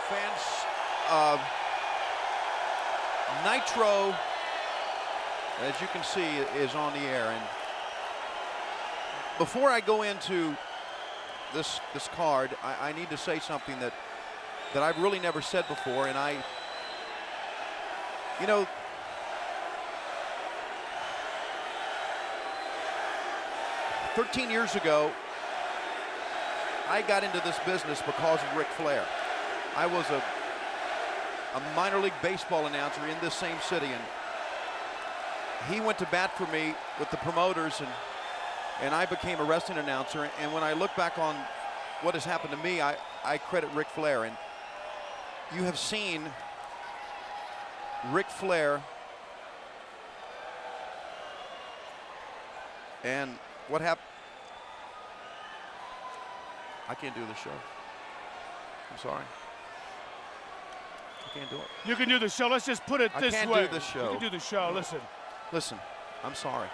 Fans, Nitro, as you can see, is on the air. And before I go into this card, I need to say something that I've really never said before. And you know, "13 years ago, I got into this business because of Ric Flair. I was a minor league baseball announcer in this same city, and he went to bat for me with the promoters, and I became a wrestling announcer. And when I look back on what has happened to me, I credit Ric Flair. And you have seen Ric Flair and what happened. I can't do the show. I'm sorry. I can't do it. You can do the show. Let's just put it this way. I can't do the show. You can do the show. Listen. Listen, I'm sorry.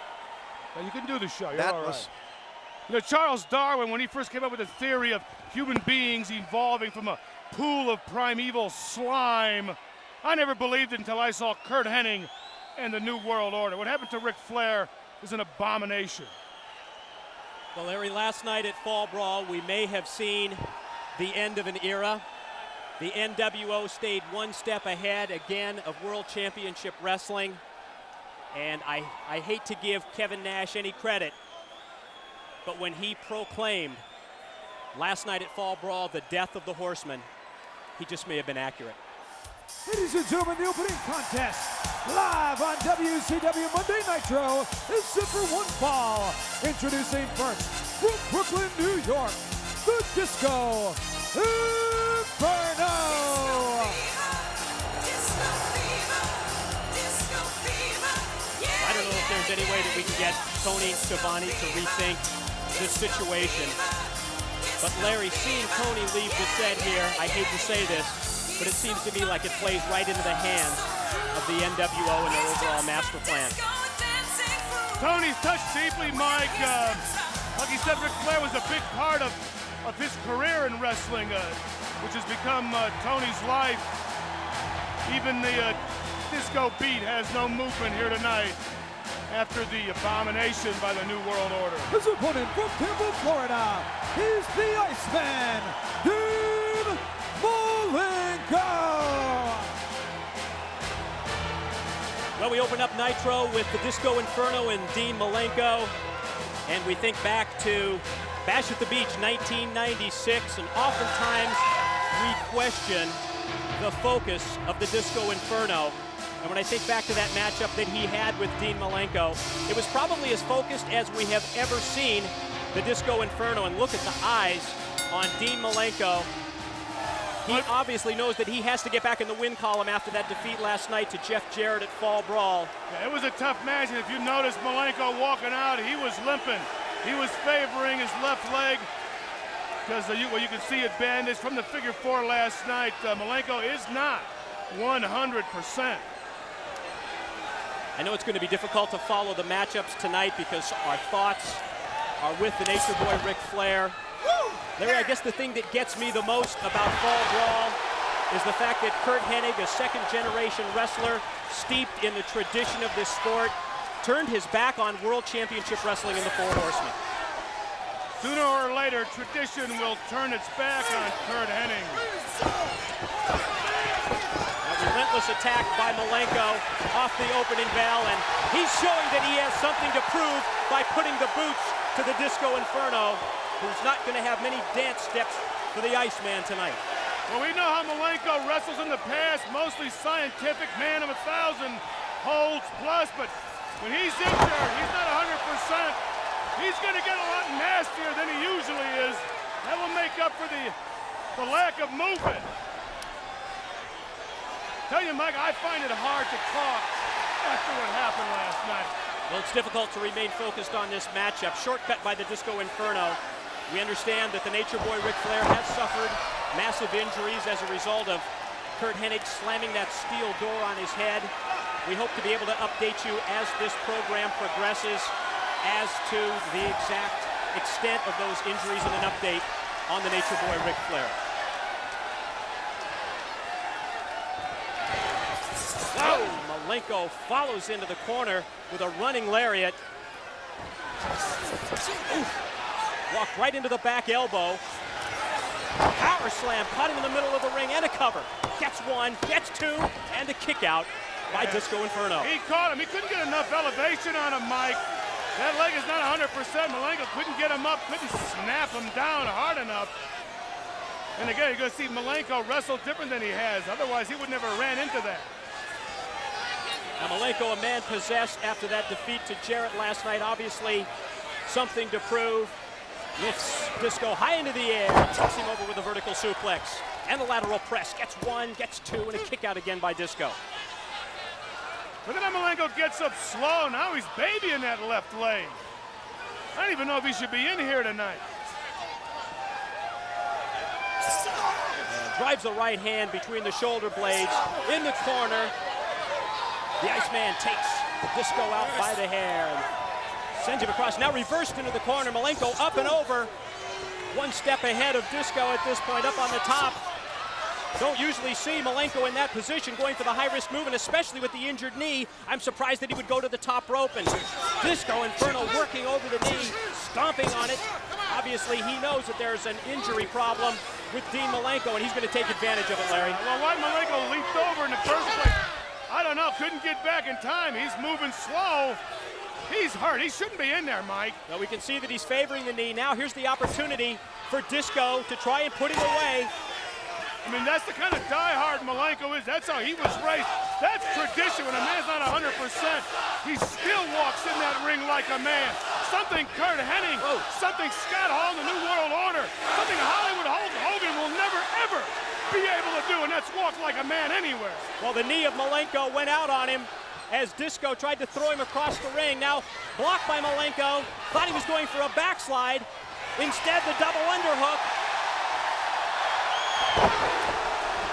No, you can do the show. You're That all right. was. You know, Charles Darwin, when he first came up with the theory of human beings evolving from a pool of primeval slime, I never believed it until I saw Curt Hennig and the New World Order. What happened to Ric Flair is an abomination. Well, Larry, last night at Fall Brawl, we may have seen the end of an era. The nWo stayed one step ahead again of World Championship Wrestling. And I hate to give Kevin Nash any credit, but when he proclaimed last night at Fall Brawl the death of the Horsemen, he just may have been accurate. Ladies and gentlemen, the opening contest, live on WCW Monday Nitro, is set for one fall. Introducing first, from Brooklyn, New York, the Disco Inferno. I don't know if there's any way that we can get Tony Schiavone to rethink this situation. But Larry, seeing Tony leave the set here, I hate to say this, but it seems to me like it plays right into the hands of the nWo and their overall master plan. Tony's touched deeply, Mike. Like he said, Ric Flair was a big part of his career in wrestling, which has become Tony's life. Even the disco beat has no movement here tonight after the abomination by the New World Order. His opponent from Tampa, Florida, is the Iceman, Dean Malenko. Well, we open up Nitro with the Disco Inferno and Dean Malenko, and we think back to Bash at the Beach 1996, and oftentimes we question the focus of the Disco Inferno. And when I think back to that matchup that he had with Dean Malenko, it was probably as focused as we have ever seen the Disco Inferno. And look at the eyes on Dean Malenko. He obviously knows that he has to get back in the win column after that defeat last night to Jeff Jarrett at Fall Brawl. Yeah, it was a tough match, and if you notice Malenko walking out, he was limping. He was favoring his left leg because you can see it bandaged from the figure four last night. Malenko is not 100%. I know it's going to be difficult to follow the matchups tonight because our thoughts are with the Nature Boy Ric Flair. Larry, I guess the thing that gets me the most about Fall Brawl is the fact that Curt Hennig, a second-generation wrestler steeped in the tradition of this sport, turned his back on World Championship Wrestling in the Four Horsemen. Sooner or later, tradition will turn its back on Curt Hennig. Relentless attack by Malenko off the opening bell, and he's showing that he has something to prove by putting the boots to the Disco Inferno, who's not going to have many dance steps for the Iceman tonight. Well, we know how Malenko wrestles in the past, mostly scientific, man of 1,000 holds plus, but when he's in there, he's not 100%. He's going to get a lot nastier than he usually is. That will make up for the lack of movement. Tell you, Mike, I find it hard to talk after what happened last night. Well, it's difficult to remain focused on this matchup. Shortcut by the Disco Inferno. We understand that the Nature Boy Ric Flair has suffered massive injuries as a result of Curt Hennig slamming that steel door on his head. We hope to be able to update you as this program progresses as to the exact extent of those injuries and an update on the Nature Boy Ric Flair. Malenko follows into the corner with a running lariat. Walked right into the back elbow. Power slam, caught him in the middle of the ring and a cover. Gets one, gets two, and a kick out by Disco Inferno. He caught him. He couldn't get enough elevation on him, Mike. That leg is not 100%. Malenko couldn't get him up, couldn't snap him down hard enough. And again, you're going to see Malenko wrestle different than he has. Otherwise, he would never ran into that. Now Malenko, a man possessed after that defeat to Jarrett last night. Obviously, something to prove. Lifts Disco high into the air, takes him over with a vertical suplex and a lateral press. Gets one, gets two, and a kick out again by Disco. Look at how Malenko gets up slow. Now he's babying that left leg. I don't even know if he should be in here tonight. And drives the right hand between the shoulder blades in the corner. The Iceman takes Disco out by the hair and sends him across. Now reversed into the corner. Malenko up and over. One step ahead of Disco at this point, up on the top. Don't usually see Malenko in that position going for the high-risk move, and especially with the injured knee, I'm surprised that he would go to the top rope. And Disco Inferno working over the knee, stomping on it. Obviously, he knows that there's an injury problem with Dean Malenko, and he's going to take advantage of it, Larry. Well, why Malenko leaped over in the first place? I don't know, couldn't get back in time. He's moving slow. He's hurt. He shouldn't be in there, Mike. Well, we can see that he's favoring the knee. Now here's the opportunity for Disco to try and put him away. I mean, that's the kind of diehard Malenko is. That's how he was raised. That's tradition. When a man's not 100%, he still walks in that ring like a man. Something Curt Hennig, something Scott Hall in the New World Order, something Hollywood Hogan will never, ever be able to do, and that's walk like a man anywhere. Well, the knee of Malenko went out on him as Disco tried to throw him across the ring. Now blocked by Malenko. Thought he was going for a backslide. Instead, the double underhook.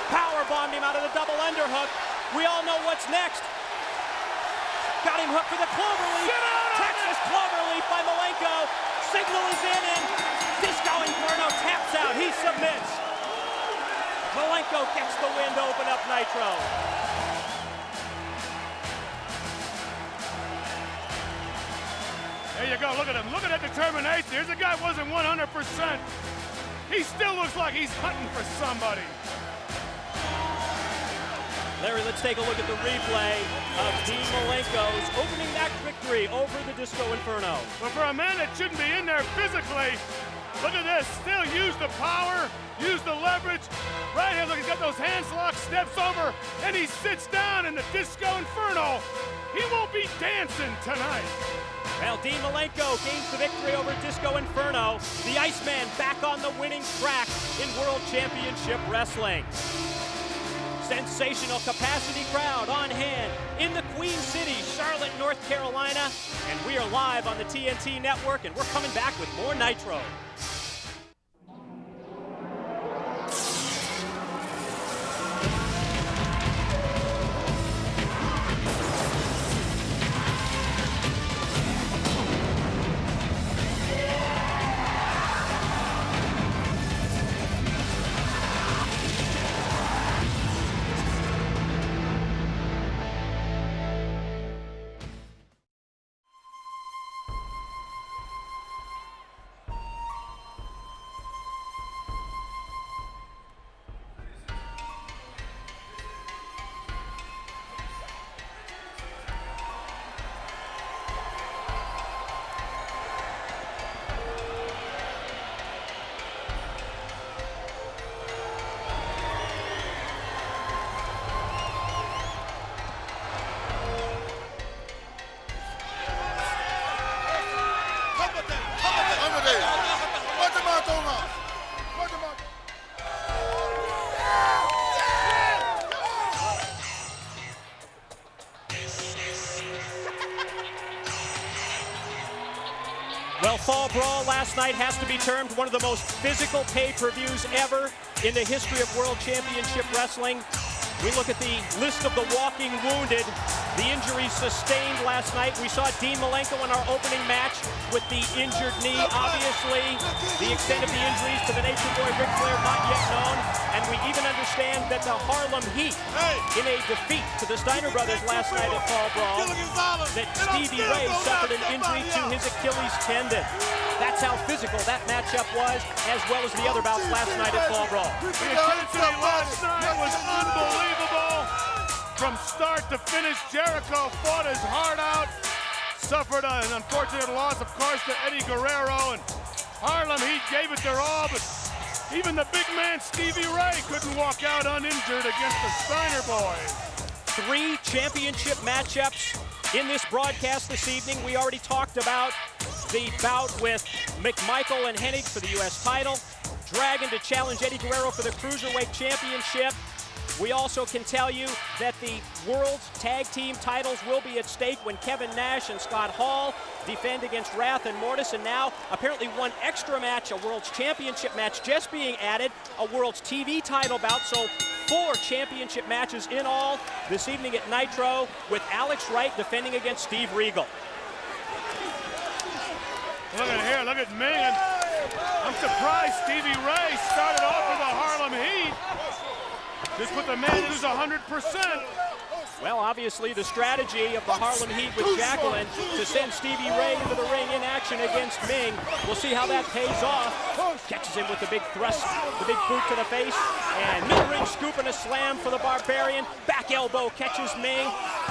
Power bombed him out of the double underhook. We all know what's next. Got him hooked for the cloverleaf. Texas cloverleaf by Malenko. Signal is in, and Disco Inferno taps out. He submits. Malenko gets the win to open up Nitro. There you go, look at him. Look at that determination. Here's a guy who wasn't 100%. He still looks like he's hunting for somebody. Larry, let's take a look at the replay of Dean Malenko's opening act victory over the Disco Inferno. But for a man that shouldn't be in there physically, look at this. Still use the power, use the leverage. Right here, look, he's got those hands locked, steps over, and he sits down in the Disco Inferno. He won't be dancing tonight. Well, Dean Malenko gains the victory over Disco Inferno. The Iceman back on the winning track in World Championship Wrestling. Sensational capacity crowd on hand in the Queen City, Charlotte, North Carolina. And we are live on the TNT Network, and we're coming back with more Nitro. Well, Fall Brawl last night has to be termed one of the most physical pay-per-views ever in the history of World Championship Wrestling. We look at the list of the walking wounded, the injuries sustained last night. We saw Dean Malenko in our opening match with the injured knee. Obviously, the extent of the injuries to the Nature Boy Ric Flair not yet known. And we even understand that the Harlem Heat, in a defeat to the Steiner brothers last night at Fall Brawl, that Stevie Ray suffered an injury to his Achilles tendon. That's how physical that matchup was, as well as the other bouts last night at Fall Brawl. The intensity last night was unbelievable. From start to finish, Jericho fought his heart out. Suffered an unfortunate loss, of course, to Eddie Guerrero. And Harlem Heat gave it their all, but even the big man, Stevie Ray, couldn't walk out uninjured against the Steiner boys. 3 championship matchups in this broadcast this evening. We already talked about the bout with McMichael and Hennig for the U.S. title. Dragon to challenge Eddie Guerrero for the Cruiserweight Championship. We also can tell you that the World's Tag Team titles will be at stake when Kevin Nash and Scott Hall defend against Wrath and Mortis. And now, apparently one extra match, a World's Championship match just being added, a World's TV title bout. So 4 championship matches in all this evening at Nitro, with Alex Wright defending against Steve Regal. Look at here, look at Ming. I'm surprised Stevie Ray started off with the Harlem Heat. Just put the man who's 100%. Well, obviously the strategy of the Harlem Heat with Jacqueline to send Stevie Ray into the ring in action against Ming. We'll see how that pays off. Catches him with the big thrust, the big boot to the face, and mid-ring scoop and a slam for the Barbarian. Back elbow catches Ming.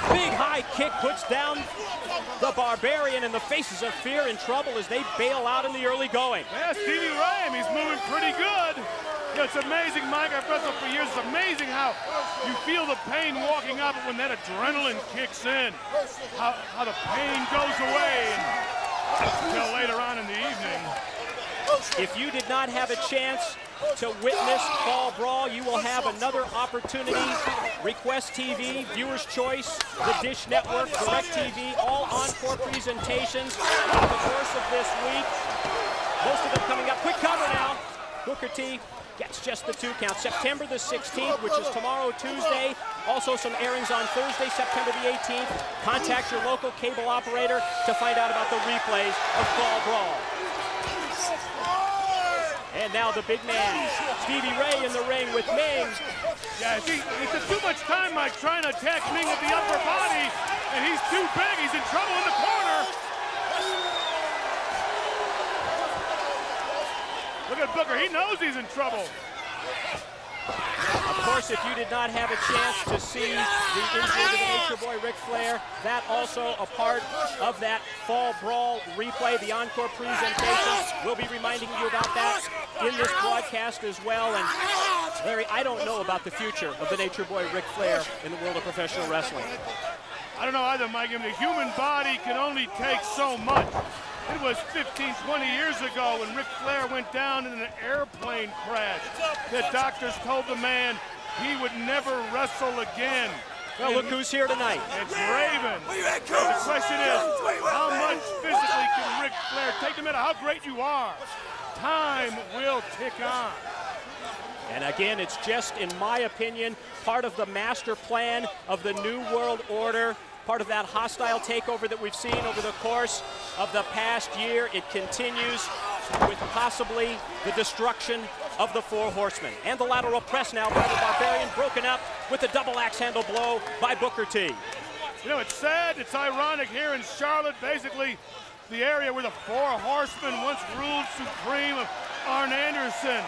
Big high kick puts down the Barbarian, and the faces of fear and trouble as they bail out in the early going. Yeah, Stevie Ray, he's moving pretty good. Yeah, it's amazing, Mike. I've wrestled for years. It's amazing how you feel the pain walking up, but when that adrenaline kicks in, how the pain goes away until later on in the evening. If you did not have a chance to witness Fall Brawl, you will have another opportunity. Request TV, Viewer's Choice, the Dish Network, DirecTV, all encore presentations over the course of this week. Most of them coming up. Quick cover now. Booker T gets just the 2 count. September the 16th, which is tomorrow, Tuesday. Also some airings on Thursday, September the 18th. Contact your local cable operator to find out about the replays of Fall Brawl. And now the big man, Stevie Ray, in the ring with Ming. Yeah, see, he took too much time, Mike, trying to attack Ming with the upper body, and he's too big. He's in trouble in the corner. Look at Booker. He knows he's in trouble. Of course, if you did not have a chance to see the injury to the Nature Boy Ric Flair, that also a part of that Fall Brawl replay, the encore presentation. We'll be reminding you about that in this broadcast as well. And Larry, I don't know about the future of the Nature Boy Ric Flair in the world of professional wrestling. I don't know either, Mike. I mean, the human body can only take so much. It was 15, 20 years ago when Ric Flair went down in an airplane crash. The doctors told the man he would never wrestle again. Well, look who's here tonight. It's Raven. The question is, how much physically can Ric Flair take, no matter how great you are? Time will tick on. And again, it's just, in my opinion, part of the master plan of the New World Order, part of that hostile takeover that we've seen over the course of the past year. It continues with possibly the destruction of the Four Horsemen. And the lateral press now by the Barbarian, broken up with a double axe handle blow by Booker T. You know, it's sad, it's ironic here in Charlotte, basically the area where the Four Horsemen once ruled supreme. Of Arn Anderson,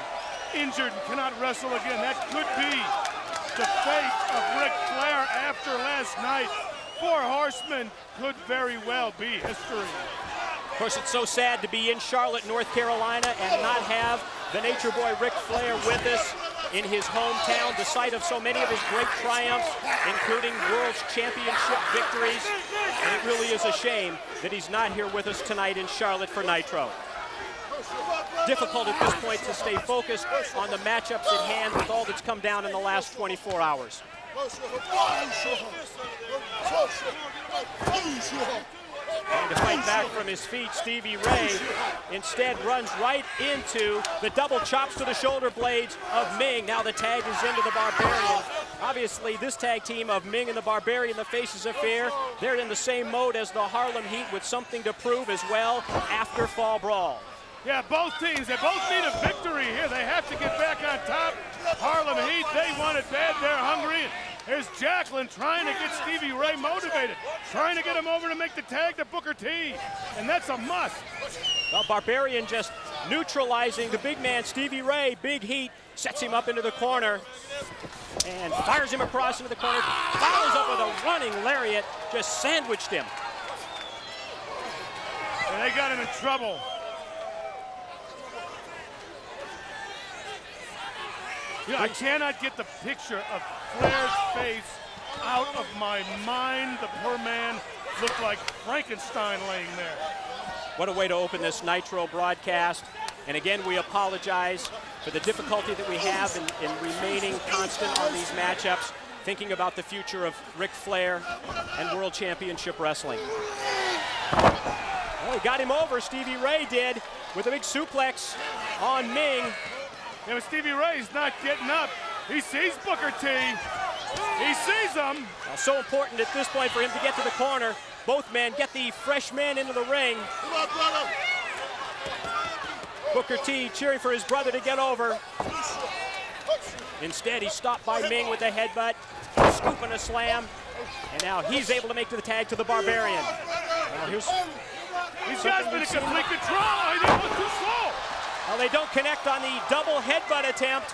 injured and cannot wrestle again. That could be the fate of Ric Flair after last night. Four Horsemen could very well be history. Of course, it's so sad to be in Charlotte, North Carolina, and not have the Nature Boy Ric Flair with us in his hometown, the site of so many of his great triumphs, including World's Championship victories. And it really is a shame that he's not here with us tonight in Charlotte for Nitro. Difficult at this point to stay focused on the matchups at hand with all that's come down in the last 24 hours. And to fight back from his feet, Stevie Ray instead runs right into the double chops to the shoulder blades of Ming. Now the tag is into the Barbarian. Obviously, this tag team of Ming and the Barbarian, the Faces of Fear, they're in the same mode as the Harlem Heat with something to prove as well after Fall Brawl. Yeah, both teams, they both need a victory here. They have to get back on top. Harlem Heat, they want it bad. They're hungry. Here's Jacqueline trying to get Stevie Ray motivated, trying to get him over to make the tag to Booker T, and that's a must. Well, Barbarian just neutralizing the big man, Stevie Ray. Big Heat sets him up into the corner and fires him across into the corner. Follows up with a running lariat, just sandwiched him. And they got him in trouble. You know, I cannot get the picture of Flair's face out of my mind. The poor man looked like Frankenstein laying there. What a way to open this Nitro broadcast. And again, we apologize for the difficulty that we have in remaining constant on these matchups, thinking about the future of Ric Flair and World Championship Wrestling. Well, he got him over, Stevie Ray did, with a big suplex on Ming. Yeah, but Stevie Ray's not getting up. He sees Booker T. He sees him. Well, so important at this point for him to get to the corner. Both men get the fresh man into the ring. Booker T cheering for his brother to get over. Instead, he's stopped by Ming with a headbutt, scoop and a slam, and now he's able to make the tag to the Barbarian. Now here's These guys been in complete control. That was too slow. well, they don't connect on the double headbutt attempt.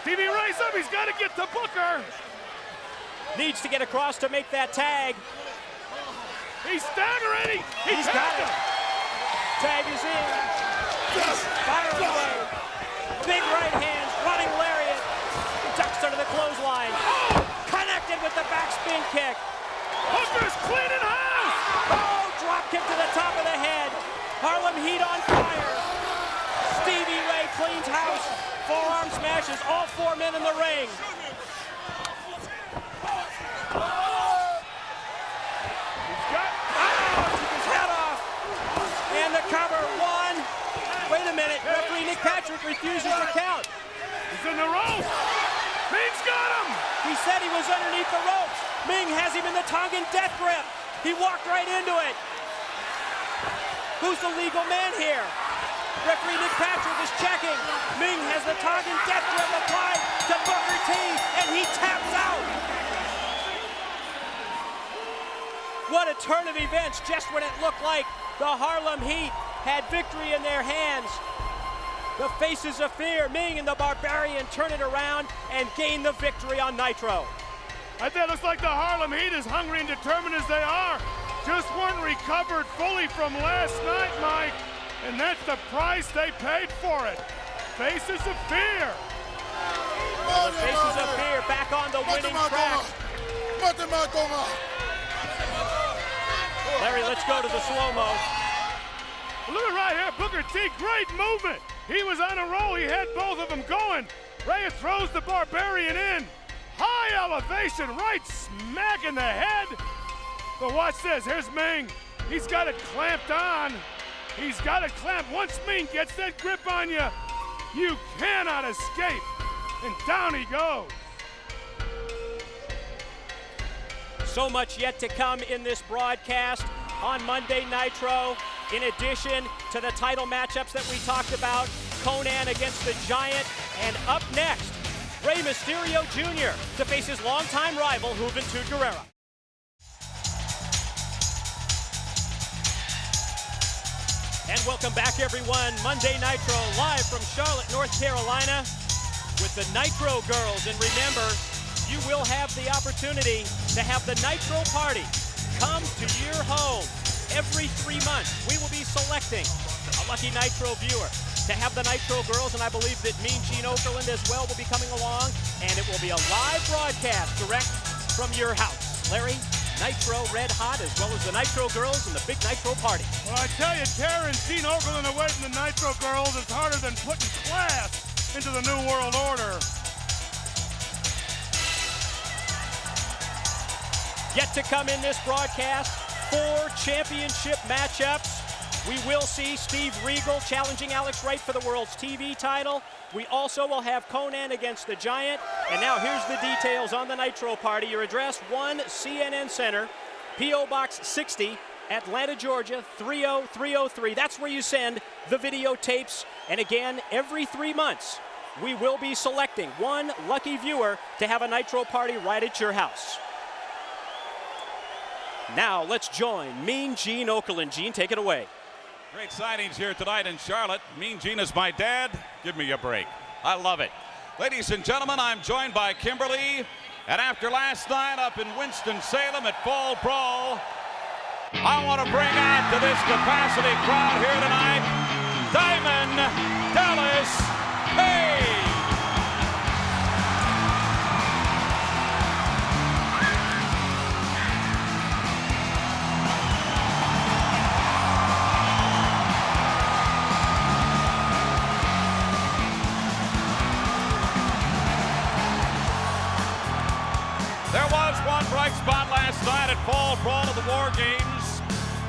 Stevie Ray's up. He's got to get to Booker. Needs to get across to make that tag. He's staggering. He's got it. Tag is in. Fire away. Big right hands, running lariat. Ducks under the clothesline. Oh! Connected with the backspin kick. Booker's cleaning house. Oh, drop kick to the top of the head. Harlem Heat on fire. Stevie Ray cleans house. Forearm smashes all four men in the ring. Cover one. Wait a minute. Referee Nick Patrick refuses to count. He's in the ropes. Ming's got him. He said he was underneath the ropes. Ming has him in the Tongan death grip. He walked right into it. Who's the legal man here? Referee Nick Patrick is checking. Ming has the Tongan death grip applied to Booker T, and he taps out. What a turn of events just when it looked like the Harlem Heat had victory in their hands. The Faces of Fear, Ming and the Barbarian, turn it around and gain the victory on Nitro. I think it looks like the Harlem Heat, as hungry and determined as they are, just weren't recovered fully from last night, Mike. And that's the price they paid for it. Faces of Fear. The Faces of Fear back on the winning track. Larry, let's go to the slow-mo. Look at right here, Booker T, great movement. He was on a roll, he had both of them going. Ray throws the Barbarian in. High elevation, right smack in the head. But watch this, here's Ming. He's got it clamped on. He's got it clamped. Once Ming gets that grip on you, you cannot escape. And down he goes. So much yet to come in this broadcast on Monday Nitro. In addition to the title matchups that we talked about, Konnan against the Giant, and up next, Rey Mysterio Jr. to face his longtime rival, Juventud Guerrera. And welcome back, everyone. Monday Nitro live from Charlotte, North Carolina with the Nitro Girls. And remember, you will have the opportunity to have the Nitro Party come to your home. Every 3 months, we will be selecting a lucky Nitro viewer to have the Nitro Girls, and I believe that Mean Gene Okerlund as well will be coming along, and it will be a live broadcast direct from your house. Larry, Nitro Red Hot, as well as the Nitro Girls and the big Nitro Party. Well, I tell you, tearing Gene Okerlund away from the Nitro Girls is harder than putting class into the New World Order. Yet to come in this broadcast, 4 championship matchups. We will see Steve Regal challenging Alex Wright for the World's TV title. We also will have Konnan against the Giant. And now here's the details on the Nitro party. Your address, 1 CNN Center, P.O. Box 60, Atlanta, Georgia, 30303. That's where you send the videotapes. And again, every 3 months, we will be selecting one lucky viewer to have a Nitro party right at your house. Now let's join Mean Gene Okerlund. Gene, take it away. Great signings here tonight in Charlotte. Mean Gene is my dad. Give me a break. I love it. Ladies and gentlemen, I'm joined by Kimberly. And after last night up in Winston-Salem at Fall Brawl, I want to bring out to this capacity crowd here tonight, Diamond Dallas Page. There was one bright spot last night at Fall Brawl of the War Games.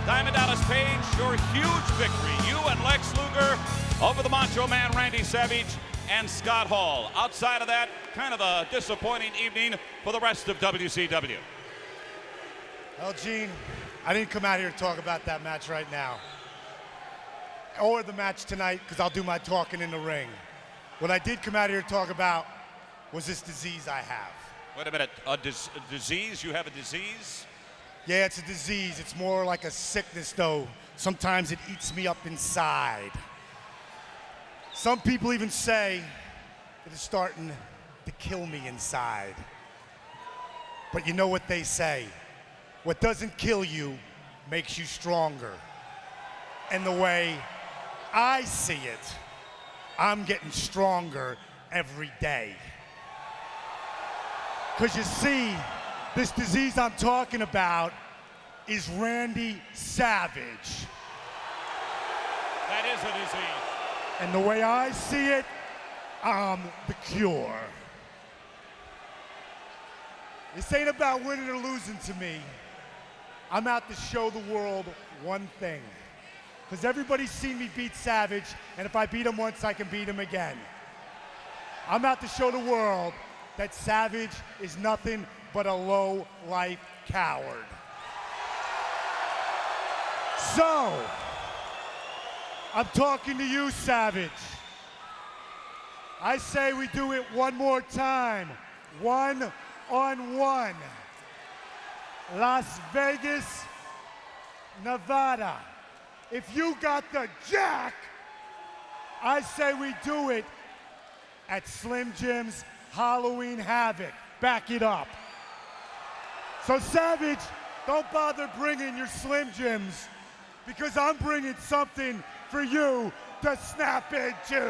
Diamond Dallas Page, your huge victory. You and Lex Luger over the Macho Man Randy Savage and Scott Hall. Outside of that, kind of a disappointing evening for the rest of WCW. Well, Gene, I didn't come out here to talk about that match right now. Or the match tonight, because I'll do my talking in the ring. What I did come out here to talk about was this disease I have. Wait a minute, a disease? You have a disease? Yeah, it's a disease. It's more like a sickness, though. Sometimes it eats me up inside. Some people even say that it's starting to kill me inside. But you know what they say? What doesn't kill you makes you stronger. And the way I see it, I'm getting stronger every day. Because you see, this disease I'm talking about is Randy Savage. That is a disease. And the way I see it, I'm the cure. This ain't about winning or losing to me. I'm out to show the world one thing. Because everybody's seen me beat Savage, and if I beat him once, I can beat him again. I'm out to show the world that Savage is nothing but a low-life coward. So, I'm talking to you, Savage. I say we do it one more time, one-on-one. Las Vegas, Nevada. If you got the jack, I say we do it at Slim Jim's Halloween Havoc. Back it up. So Savage, don't bother bringing your Slim Jims, because I'm bringing something for you to snap into.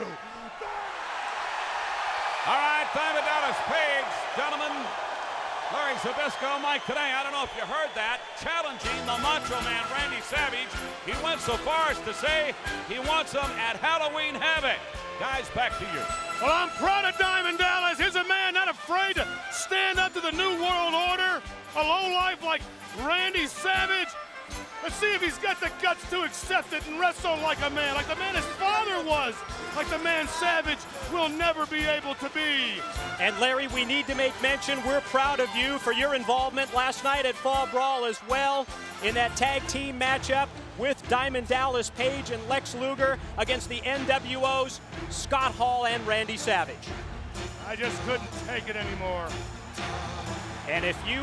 All right, Diamond Dallas Page, gentlemen. Larry Zbyszko, Mike, today, I don't know if you heard that, challenging the Macho Man Randy Savage. He went so far as to say he wants him at Halloween Havoc. Guys, back to you. Well, I'm proud of Diamond Dallas. He's a man not afraid to stand up to the New World Order. A lowlife like Randy Savage. Let's see if he's got the guts to accept it and wrestle like a man his father was, like the man Savage will never be able to be. And Larry, we need to make mention, we're proud of you for your involvement last night at Fall Brawl as well in that tag team matchup with Diamond Dallas Page and Lex Luger against the nWo's Scott Hall and Randy Savage. I just couldn't take it anymore. And if you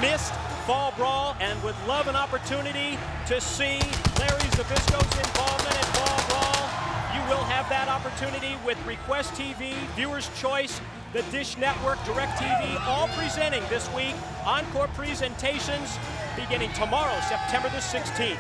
missed Fall Brawl and would love an opportunity to see Larry Zbyszko's involvement in Fall Brawl, you will have that opportunity with Request TV, Viewers Choice, the Dish Network, DirecTV, all presenting this week encore presentations beginning tomorrow, September the 16th.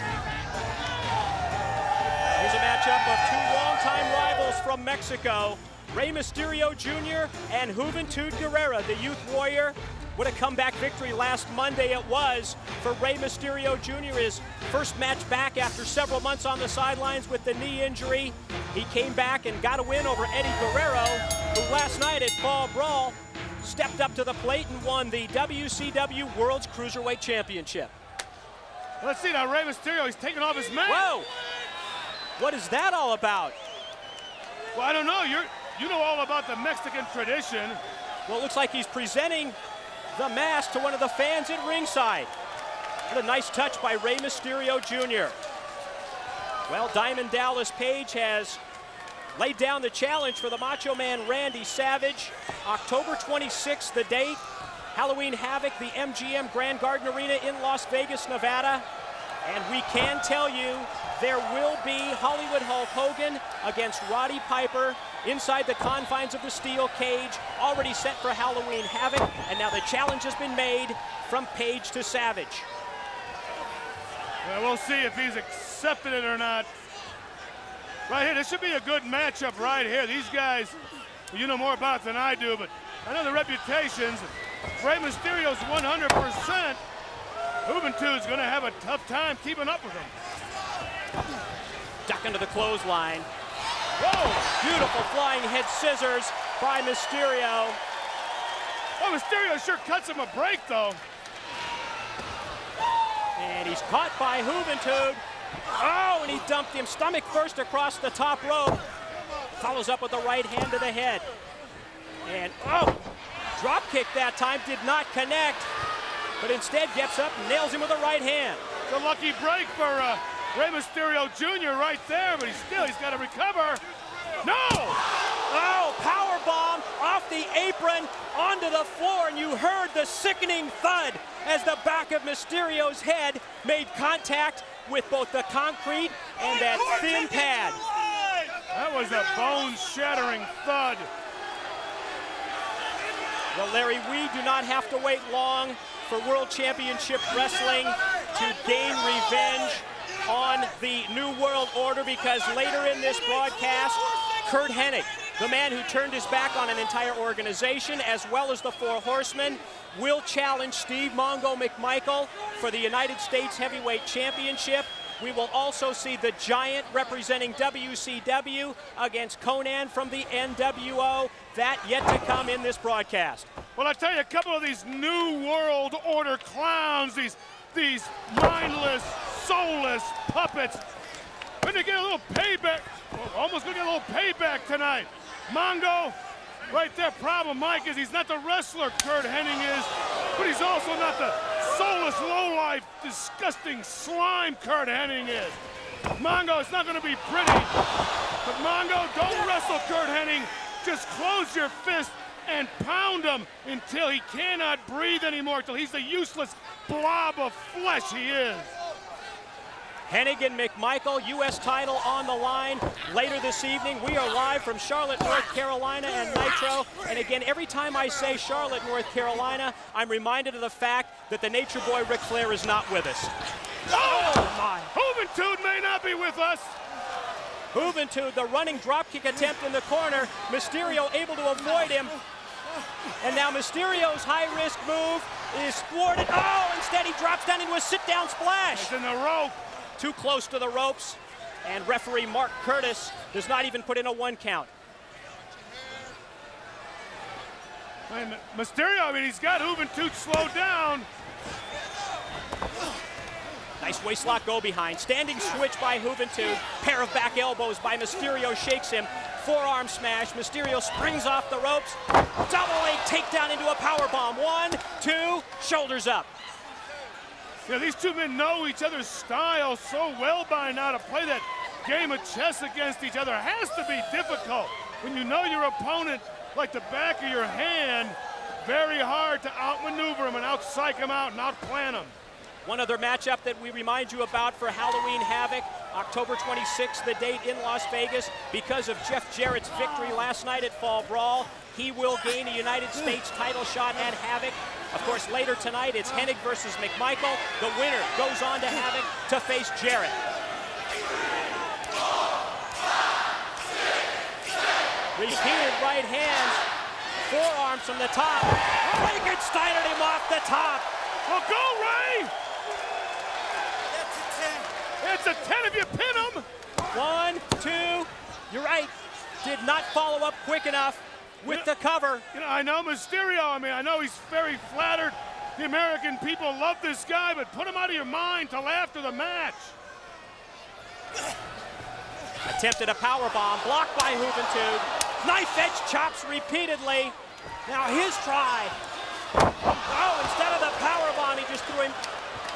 Here's a matchup of two longtime rivals from Mexico, Rey Mysterio Jr. and Juventud Guerrera, the Youth Warrior. What a comeback victory last Monday it was for Rey Mysterio Jr. His first match back after several months on the sidelines with the knee injury. He came back and got a win over Eddie Guerrero, who last night at Fall Brawl stepped up to the plate and won the WCW World's Cruiserweight Championship. Let's see now, Rey Mysterio, he's taking off his mask. Whoa! What is that all about? Well, I don't know. You know all about the Mexican tradition. Well, it looks like he's presenting the mask to one of the fans at ringside. What a nice touch by Rey Mysterio Jr. Well, Diamond Dallas Page has laid down the challenge for the Macho Man Randy Savage. October 26th, the date. Halloween Havoc, the MGM Grand Garden Arena in Las Vegas, Nevada. And we can tell you there will be Hollywood Hulk Hogan against Roddy Piper inside the confines of the steel cage, already set for Halloween Havoc. And now the challenge has been made from Page to Savage. Well, we'll see if he's accepted it or not. Right here, this should be a good matchup right here. These guys, you know more about it than I do, but I know the reputations. Rey Mysterio's 100%. Juventud going to have a tough time keeping up with him. Duck into the clothesline. Whoa! Beautiful flying head scissors by Mysterio. Oh, Mysterio sure cuts him a break, though. And he's caught by Juventud. Oh, and he dumped him stomach first across the top rope. Follows up with the right hand to the head. And, oh, drop kick that time, did not connect, but instead gets up and nails him with a right hand. It's a lucky break for Rey Mysterio Jr. right there, but he's got to recover. No! Oh, power bomb off the apron onto the floor, and you heard the sickening thud as the back of Mysterio's head made contact with both the concrete and that thin pad. That was a bone-shattering thud. Well, Larry, we do not have to wait long for World Championship Wrestling to gain revenge on the New World Order, because later in this broadcast, Curt Hennig, the man who turned his back on an entire organization, as well as the Four Horsemen, will challenge Steve Mongo McMichael for the United States Heavyweight Championship. We will also see the Giant representing WCW against Konnan from the NWO. That yet to come in this broadcast. Well, I tell you, a couple of these New World Order clowns, these mindless, soulless puppets, going to get a little payback, almost going to get a little payback tonight. Mongo, right there, problem, Mike, is he's not the wrestler Curt Hennig is, but he's also not the soulless, low-life, disgusting slime Curt Hennig is. Mongo, it's not going to be pretty, but Mongo, don't wrestle Curt Hennig. Just close your fist and pound him until he cannot breathe anymore, until he's the useless blob of flesh he is. Hennig and McMichael, U.S. title on the line later this evening. We are live from Charlotte, North Carolina and Nitro. And again, every time I say Charlotte, North Carolina, I'm reminded of the fact that the Nature Boy Ric Flair is not with us. Oh my! Juventud may not be with us. Juventud, the running dropkick attempt in the corner. Mysterio able to avoid him. And now Mysterio's high-risk move is thwarted. Oh, instead he drops down into a sit-down splash. It's in the rope. Too close to the ropes. And referee Mark Curtis does not even put in a 1 count. Mysterio, I mean, he's got Juventud slowed down. Nice waistlock go behind. Standing switch by Juventud. Pair of back elbows by Mysterio, shakes him. Forearm smash. Mysterio springs off the ropes. Double leg takedown into a powerbomb. 1, 2, shoulders up. Yeah, these two men know each other's style so well by now. To play that game of chess against each other has to be difficult. When you know your opponent like the back of your hand, very hard to outmaneuver him and out-psych him out and out-plan him. One other matchup that we remind you about for Halloween Havoc, October 26th, the date in Las Vegas. Because of Jeff Jarrett's victory last night at Fall Brawl, he will gain a United States title shot at Havoc. Of course, later tonight, it's Hennig versus McMichael. The winner goes on to Havoc to face Jarrett. Repeated right hands, forearms from the top. Frankensteinered him off the top. Well, go, Ray! It's a 10 if you pin him. 1, 2, you're right. Did not follow up quick enough with the cover. You know, I know Mysterio, I know he's very flattered. The American people love this guy, but put him out of your mind till after the match. Attempted a power bomb, blocked by Juventud. Knife edge chops repeatedly. Now his try. Oh, instead of the power bomb, he just threw him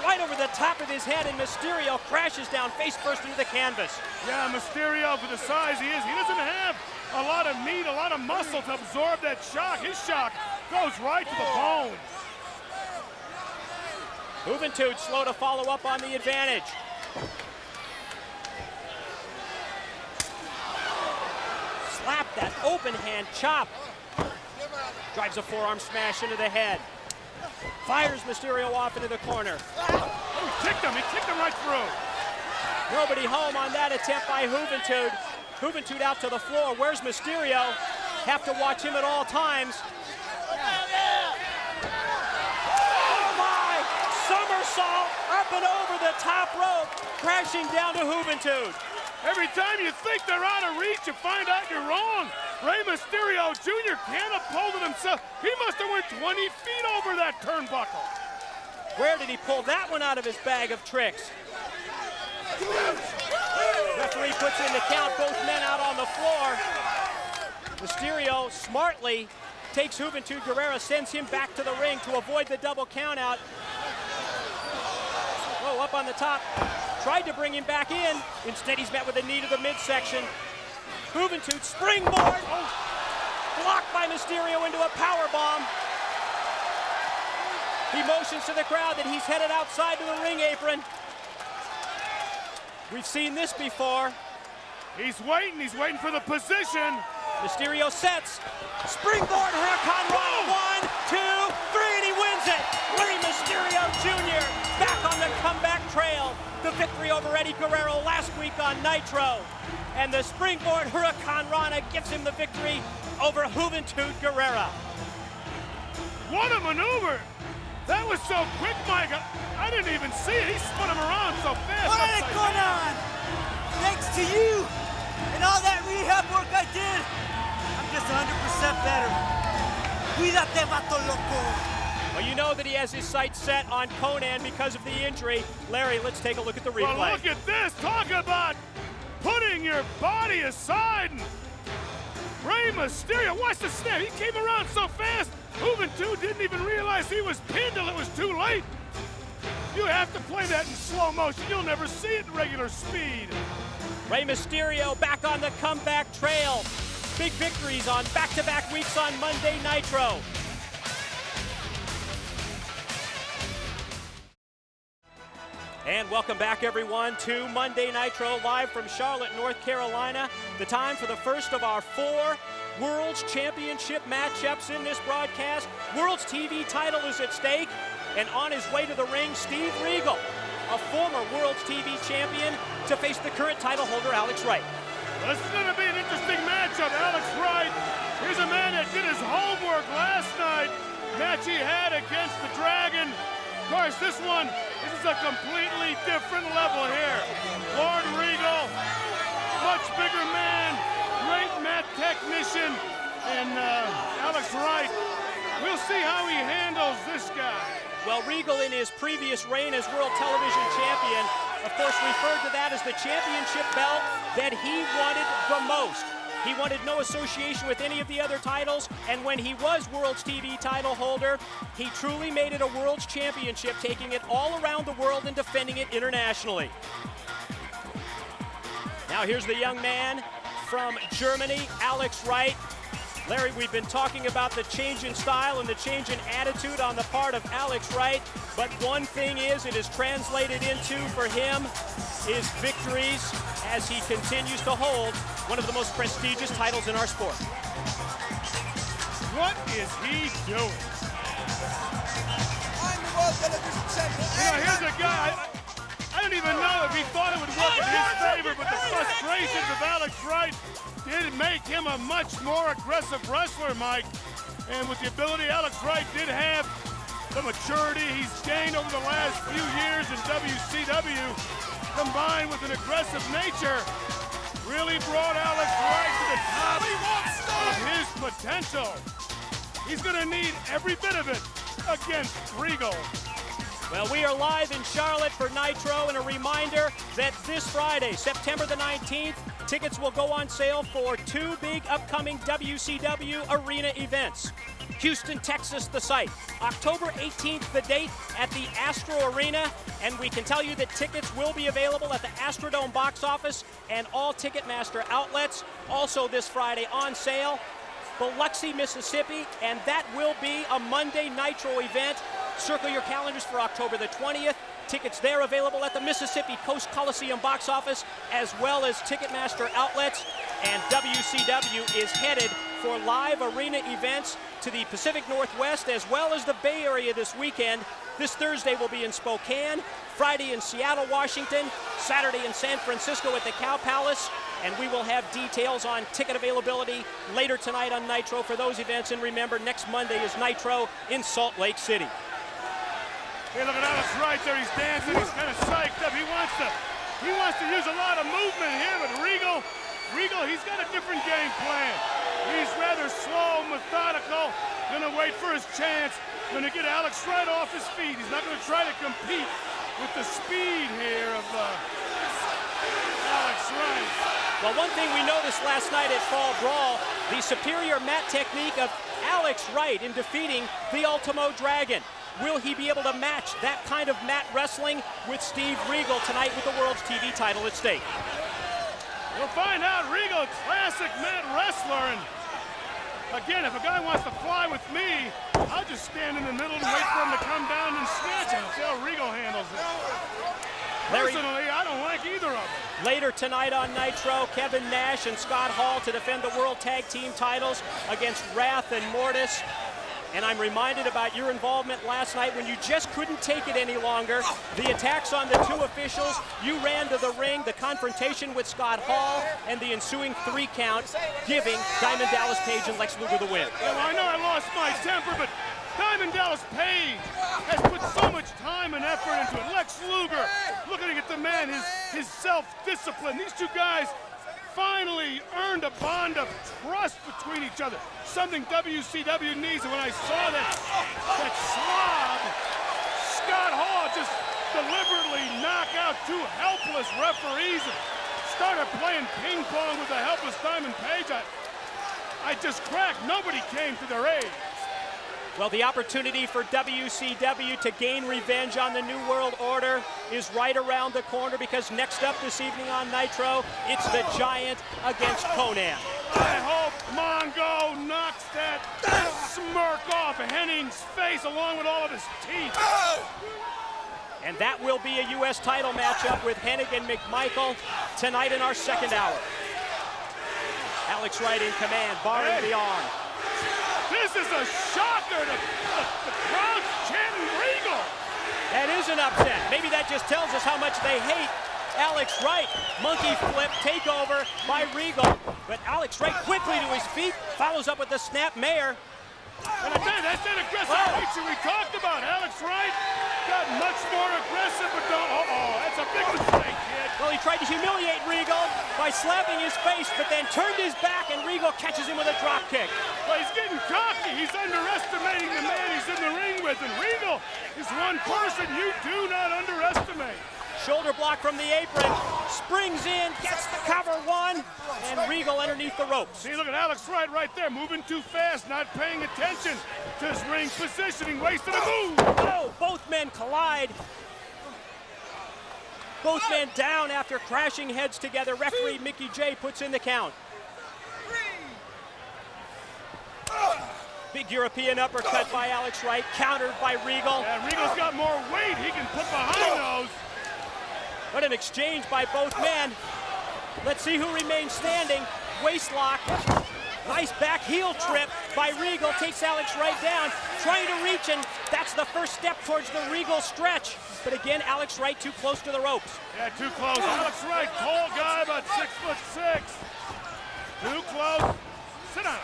right over the top of his head, and Mysterio crashes down face first into the canvas. Yeah, Mysterio, for the size he is, he doesn't have a lot of meat, a lot of muscle to absorb that shock. His shock goes right to the bone. Juventud slow to follow up on the advantage. Slap that open hand chop. Drives a forearm smash into the head. Fires Mysterio off into the corner. Oh, he kicked him right through. Nobody home on that attempt by Juventud. Juventud out to the floor. Where's Mysterio? Have to watch him at all times. Oh my! Somersault up and over the top rope, crashing down to Juventud. Every time you think they're out of reach, you find out you're wrong. Rey Mysterio Jr. can't uphold it himself. He must have went 20 feet over that turnbuckle. Where did he pull that one out of his bag of tricks? Referee puts in the count, both men out on the floor. Mysterio smartly takes Juventud Guerrera, sends him back to the ring to avoid the double count out. Oh, up on the top. Tried to bring him back in. Instead, he's met with a knee to the midsection. Juventud springboard. Oh, blocked by Mysterio into a power bomb. He motions to the crowd that he's headed outside to the ring apron. We've seen this before. He's waiting for the position. Mysterio sets. Springboard Hurricane Run. 1, 2, 3, and he wins it. Rey Mysterio Jr. back on the comeback trail. The victory over Eddie Guerrero last week on Nitro. And the springboard Hurricane Rana gives him the victory over Juventud Guerrera. What a maneuver! That was so quick, Mike. I didn't even see it. He spun him around so fast. All right, Konnan. Thanks to you and all that rehab work I did, I'm just 100% better. Cuídate, vato loco. Well, you know that he has his sights set on Konnan because of the injury. Larry, let's take a look at the replay. Well, look at this. Talk about putting your body aside. And Rey Mysterio, watch the snap. He came around so fast. Juventud didn't even realize he was pinned till it was too late. You have to play that in slow motion. You'll never see it in regular speed. Rey Mysterio back on the comeback trail. Big victories on back-to-back weeks on Monday Nitro. And welcome back, everyone, to Monday Nitro, live from Charlotte, North Carolina. The time for the first of our 4 World's Championship matchups in this broadcast. World's TV title is at stake, and on his way to the ring, Steve Regal, a former World's TV champion, to face the current title holder, Alex Wright. This is going to be an interesting matchup. Alex Wright, here's a man that did his homework last night. Match he had against the Dragon. Of course, this is a completely different level here. Lord Regal, much bigger man, great mat technician, and Alex Wright. We'll see how he handles this guy. Well, Regal, in his previous reign as World Television Champion, of course, referred to that as the championship belt that he wanted the most. He wanted no association with any of the other titles, and when he was World's TV title holder, he truly made it a World's Championship, taking it all around the world and defending it internationally. Now here's the young man from Germany, Alex Wright. Larry, we've been talking about the change in style and the change in attitude on the part of Alex Wright, but one thing is, it is translated into, for him, is victories as he continues to hold one of the most prestigious titles in our sport. What is he doing? I'm the World Television Champion. You know, here's a guy, I don't even know if he thought it would work in his favor, but the frustrations of Alex Wright did make him a much more aggressive wrestler, Mike. And with the ability Alex Wright did have, the maturity he's gained over the last few years in WCW, combined with an aggressive nature, really brought Alex Wright to the top of his potential. He's going to need every bit of it against Regal. Well, we are live in Charlotte for Nitro, and a reminder that this Friday, September the 19th, Tickets will go on sale for 2 big upcoming WCW arena events. Houston, Texas, the site. October 18th, the date at the Astro Arena. And we can tell you that tickets will be available at the Astrodome box office and all Ticketmaster outlets. Also this Friday on sale, Biloxi, Mississippi, and that will be a Monday Nitro event. Circle your calendars for October the 20th. Tickets there available at the Mississippi Coast Coliseum box office as well as Ticketmaster outlets. And WCW is headed for live arena events to the Pacific Northwest as well as the Bay Area this weekend. This Thursday will be in Spokane, Friday in Seattle, Washington, Saturday in San Francisco at the Cow Palace, and we will have details on ticket availability later tonight on Nitro for those events. And remember, next Monday is Nitro in Salt Lake City. Hey, look at Alex right there. He's dancing. He's kind of psyched up. He wants to use a lot of movement here, but Regal, he's got a different game plan. He's rather slow, methodical, gonna wait for his chance, gonna get Alex right off his feet. He's not gonna try to compete with the speed here of Alex Wright. Well, one thing we noticed last night at Fall Brawl, the superior mat technique of Alex Wright in defeating the Ultimo Dragon. Will he be able to match that kind of mat wrestling with Steve Regal tonight with the World's TV title at stake? We'll find out. Regal, classic mat wrestler. And again, if a guy wants to fly with me, I'll just stand in the middle and wait for him to come down and snatch him. See how Regal handles it. Personally, I don't like either of them. Later tonight on Nitro, Kevin Nash and Scott Hall to defend the World Tag Team titles against Wrath and Mortis. And I'm reminded about your involvement last night when you just couldn't take it any longer. The attacks on the two officials, you ran to the ring, the confrontation with Scott Hall, and the ensuing 3 count, giving Diamond Dallas Page and Lex Luger the win. Yeah, well, I know I lost my temper, but Diamond Dallas Page has put so much time and effort into it. Lex Luger, looking at the man, his self-discipline. These two guys finally earned a bond of trust between each other, something WCW needs. And when I saw that slob, Scott Hall just deliberately knock out 2 helpless referees and started playing ping pong with the helpless Diamond Page. I just cracked. Nobody came to their aid. Well, the opportunity for WCW to gain revenge on the New World Order is right around the corner, because next up this evening on Nitro, it's the Giant against Konnan. I hope Mongo knocks that smirk off Hennig's face along with all of his teeth. And that will be a U.S. title matchup with Hennig and McMichael tonight in our second hour. Alex Wright in command, barring the arm. This is a shocker. The crowd's chanting Regal. That is an upset. Maybe that just tells us how much they hate Alex Wright. Monkey flip, takeover by Regal. But Alex Wright quickly to his feet, follows up with the snap mare. And I tell you, that's that aggressive nature we talked about. Alex Wright got much more aggressive, but that's a big mistake, kid. Well, he tried to humiliate Regal by slapping his face, but then turned his back, and Regal catches him with a drop kick. Well, he's getting cocky. He's underestimating the man he's in the ring with, and Regal is one person you do not underestimate. Shoulder block from the apron, springs in, gets the cover, 1, and Regal underneath the ropes. See, look at Alex Wright right there, moving too fast, not paying attention to his ring positioning, wasting a move. Oh, both men collide. Both men down after crashing heads together. Referee Mickey J puts in the count. Big European uppercut by Alex Wright, countered by Regal. Yeah, Regal's got more weight he can put behind those. What an exchange by both men. Let's see who remains standing. Waist lock. Nice back heel trip by Regal. Takes Alex Wright down. Trying to reach, and that's the first step towards the Regal stretch. But again, Alex Wright too close to the ropes. Yeah, too close. Alex Wright, tall guy, about 6'6". Too close. Sit down.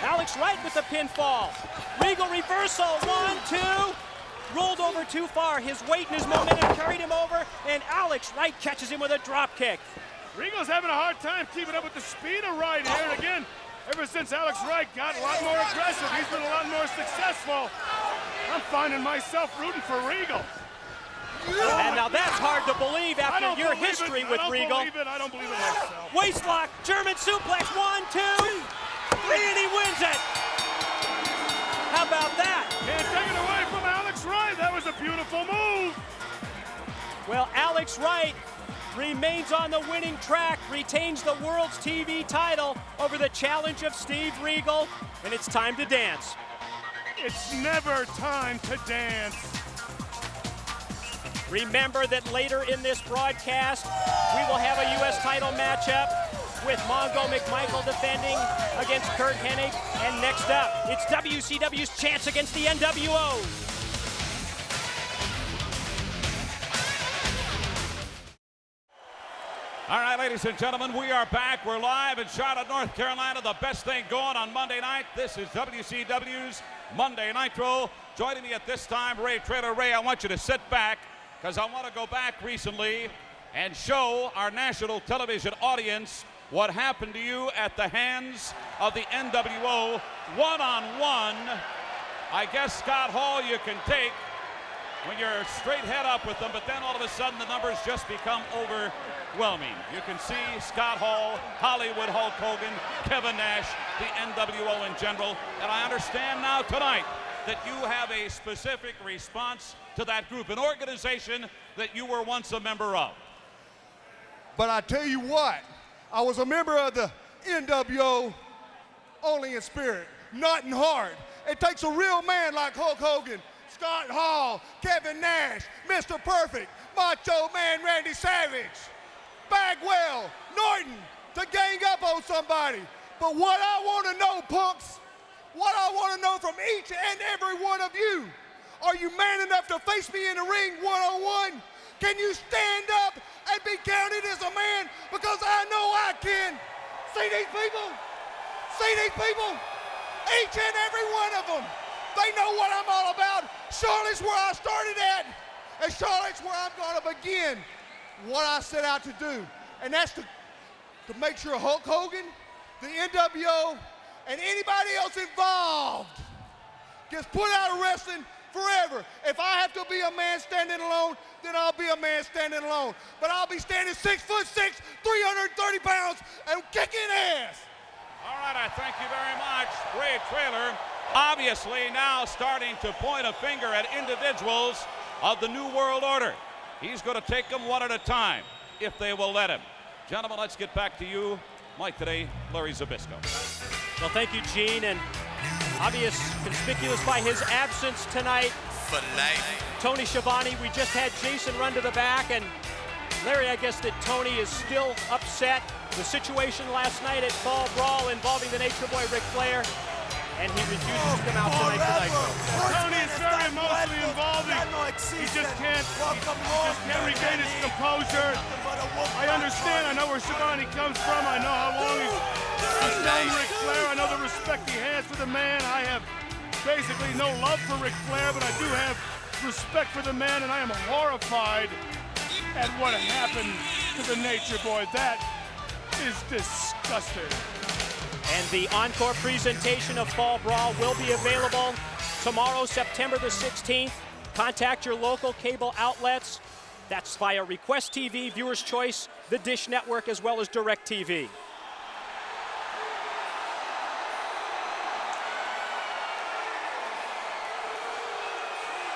Alex Wright with the pinfall. Regal reversal. 1, 2. Rolled over too far. His weight and his momentum carried him over, and Alex Wright catches him with a drop kick. Regal's having a hard time keeping up with the speed of Wright here, and again, ever since Alex Wright got a lot more aggressive, he's been a lot more successful. I'm finding myself rooting for Regal. And now that's hard to believe after your history with Regal. I don't believe it myself. Waistlock, German suplex, 1, 2, 3, and he wins it. How about that? Can't take it away from Alex Wright. That was a beautiful move. Well, Alex Wright remains on the winning track, retains the World's TV title over the challenge of Steve Regal, and it's time to dance. It's never time to dance. Remember that later in this broadcast, we will have a U.S. title matchup with Mongo McMichael defending against Curt Hennig. And next up, it's WCW's chance against the nWo. All right, ladies and gentlemen, we are back. We're live in Charlotte, North Carolina. The best thing going on Monday night. This is WCW's Monday Nitro. Joining me at this time, Ray Traylor. Ray, I want you to sit back because I want to go back recently and show our national television audience what happened to you at the hands of the nWo one-on-one. I guess Scott Hall you can take when you're straight head up with them, but then all of a sudden the numbers just become overwhelming. You can see Scott Hall, Hollywood Hulk Hogan, Kevin Nash, the nWo in general, and I understand now tonight that you have a specific response to that group, an organization that you were once a member of. But I tell you what, I was a member of the nWo only in spirit, not in heart. It takes a real man like Hulk Hogan, Scott Hall, Kevin Nash, Mr. Perfect, Macho Man Randy Savage, Bagwell, Norton to gang up on somebody. But what I want to know, punks, what I want to know from each and every one of you, are you man enough to face me in the ring one-on-one? Can you stand up and be counted as a man? Because I know I can. See these people? See these people? Each and every one of them. They know what I'm all about. Charlotte's where I started at, and Charlotte's where I'm going to begin what I set out to do. And that's to make sure Hulk Hogan, the nWo, and anybody else involved gets put out of wrestling forever. If I have to be a man standing alone, then I'll be a man standing alone. But I'll be standing 6'6", 330 pounds, and kicking ass. All right, I thank you very much, Ray Traylor. Obviously now starting to point a finger at individuals of the New World Order. He's going to take them one at a time, if they will let him. Gentlemen, let's get back to you. Mike today, Larry Zbyszko. Well, thank you, Gene, and conspicuous by his absence tonight. For life. Tony Schiavone, we just had Jason run to the back, and Larry, I guess that Tony is still upset. The situation last night at Fall Brawl involving the Nature Boy Ric Flair, and he refuses to come out tonight for Nitro. Tony is very emotionally involved. He just can't regain his composure. I understand. I know where Schiavone comes from. I know how long he's known Ric Flair. I know the respect he has for the man. I have basically no love for Ric Flair, but I do have respect for the man, and I am horrified at what happened to the Nature Boy. That is disgusting. And the encore presentation of Fall Brawl will be available tomorrow, September the 16th. Contact your local cable outlets. That's via Request TV, Viewer's Choice, the Dish Network, as well as DirecTV.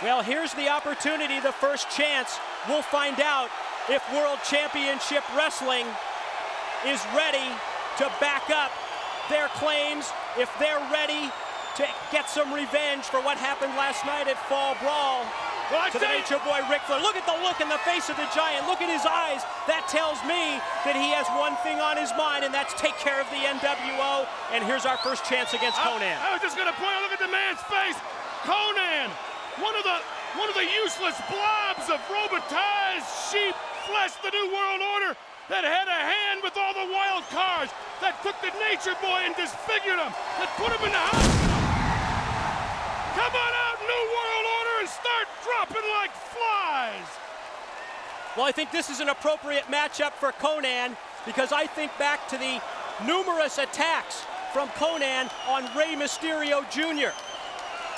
Well, here's the opportunity, the first chance. We'll find out if World Championship Wrestling is ready to back up their claims, if they're ready to get some revenge for what happened last night at Fall Brawl to the Nature Boy Ric Flair. Look at the look in the face of the Giant. Look at his eyes. That tells me that he has one thing on his mind, and that's take care of the nWo. And here's our first chance against Konnan. I was just going to point out, look at the man's face. Konnan, one of the useless blobs of robotized sheep flesh, the New World Order, that had a hand with all the wild cards, that took the Nature Boy and disfigured him, that put him in the hospital. Come on out, New World Order, and start dropping like flies. Well, I think this is an appropriate matchup for Konnan, because I think back to the numerous attacks from Konnan on Rey Mysterio Jr.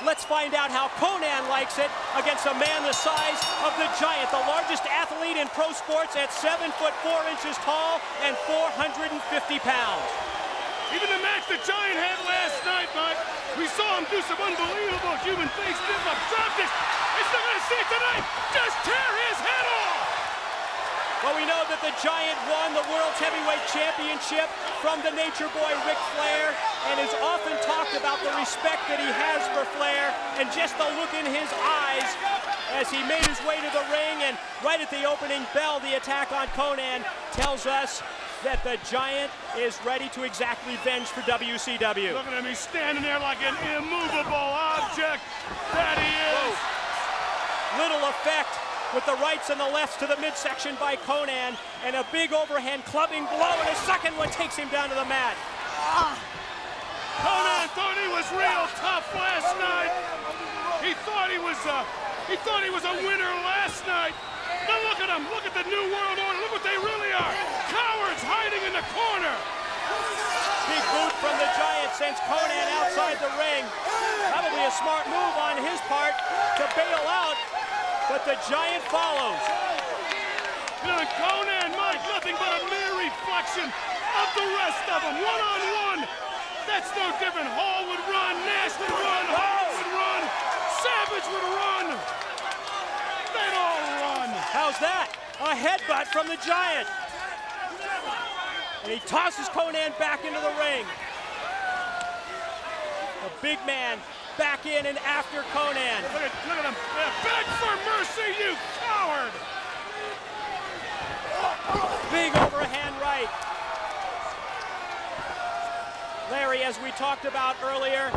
Let's find out how Konnan likes it against a man the size of the Giant, the largest athlete in pro sports at 7 foot 4 inches tall and 450 pounds. Even the match the Giant had last night, Mike, we saw him do some unbelievable human things, did up drop this. He's still gonna see it tonight. Just tear his head off. Well, we know that the Giant won the World's Heavyweight Championship from the Nature Boy Ric Flair, and has often talked about the respect that he has for Flair, and just the look in his eyes as he made his way to the ring, and right at the opening bell, the attack on Konnan tells us that the Giant is ready to exact revenge for WCW. Looking at me standing there like an immovable object that he is. Whoa. Little effect with the rights and the lefts to the midsection by Konnan, and a big overhand clubbing blow, and a second one takes him down to the mat. Konnan thought he was real tough last night. He thought he was a winner last night. Now look at him. Look at the New World Order. Look what they really are. Cowards hiding in the corner. Big boot from the Giant sends Konnan outside the ring. Probably a smart move on his part to bail out, but the Giant follows. You know, Konnan, Mike, nothing but a mere reflection of the rest of them. One-on-one. That's no different. Hall would run. Nash would run. Hall would run. Savage would run. They'd all run. How's that? A headbutt from the Giant. And he tosses Konnan back into the ring. The big man back in and after Konnan. Look at him. Beg for mercy, you coward. Big overhand right. Larry, as we talked about earlier,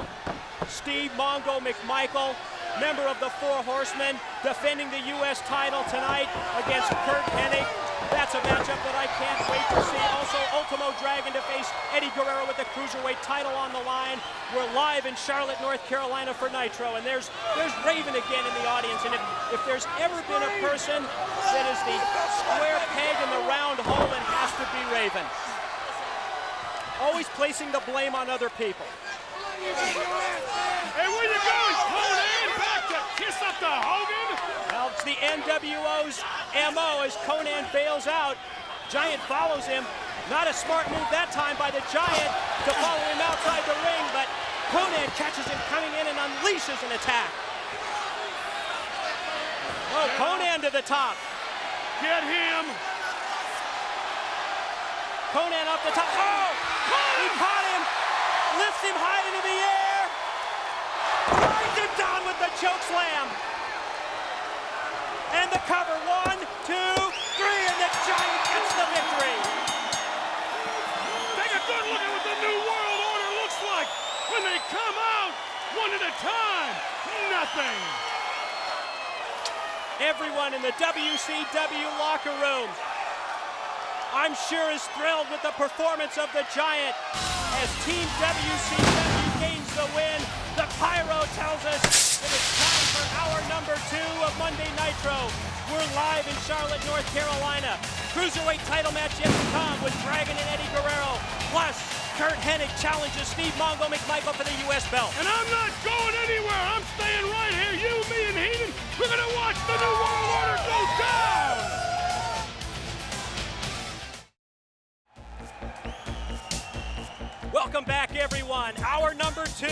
Steve Mongo McMichael, member of the Four Horsemen, defending the U.S. title tonight against Curt Hennig. That's a matchup that I can't wait to see. Also, Ultimo Dragon to face Eddie Guerrero with the Cruiserweight title on the line. We're live in Charlotte, North Carolina for Nitro, and there's Raven again in the audience. And if there's ever been a person that is the square peg in the round hole, it has to be Raven. Always placing the blame on other people. Hey, where you going, Konnan? Back to kiss up to Hogan? Well, it's the nWo's MO as Konnan bails out. Giant follows him. Not a smart move that time by the Giant to follow him outside the ring, but Konnan catches him coming in and unleashes an attack. Oh, Konnan to the top. Get him. Konnan up the top. Oh! He caught him. Lifts him high into the air. Brings him down with the choke slam. And the cover. 1, 2, 3, and the Giant gets the victory. Take a good look at what the New World Order looks like when they come out one at a time. Nothing. Everyone in the WCW locker room, I'm sure, is thrilled with the performance of the Giant as Team WCW gains the win. The Pyro tells us that it's time for hour number 2 of Monday Nitro. We're live in Charlotte, North Carolina. Cruiserweight title match yet to come with Dragon and Eddie Guerrero. Plus, Curt Hennig challenges Steve Mongo McMichael for the U.S. belt. And I'm not going anywhere. I'm staying right here. You, me, and Heenan, we're going to watch the New World Order go down. Welcome back, everyone. Hour number 2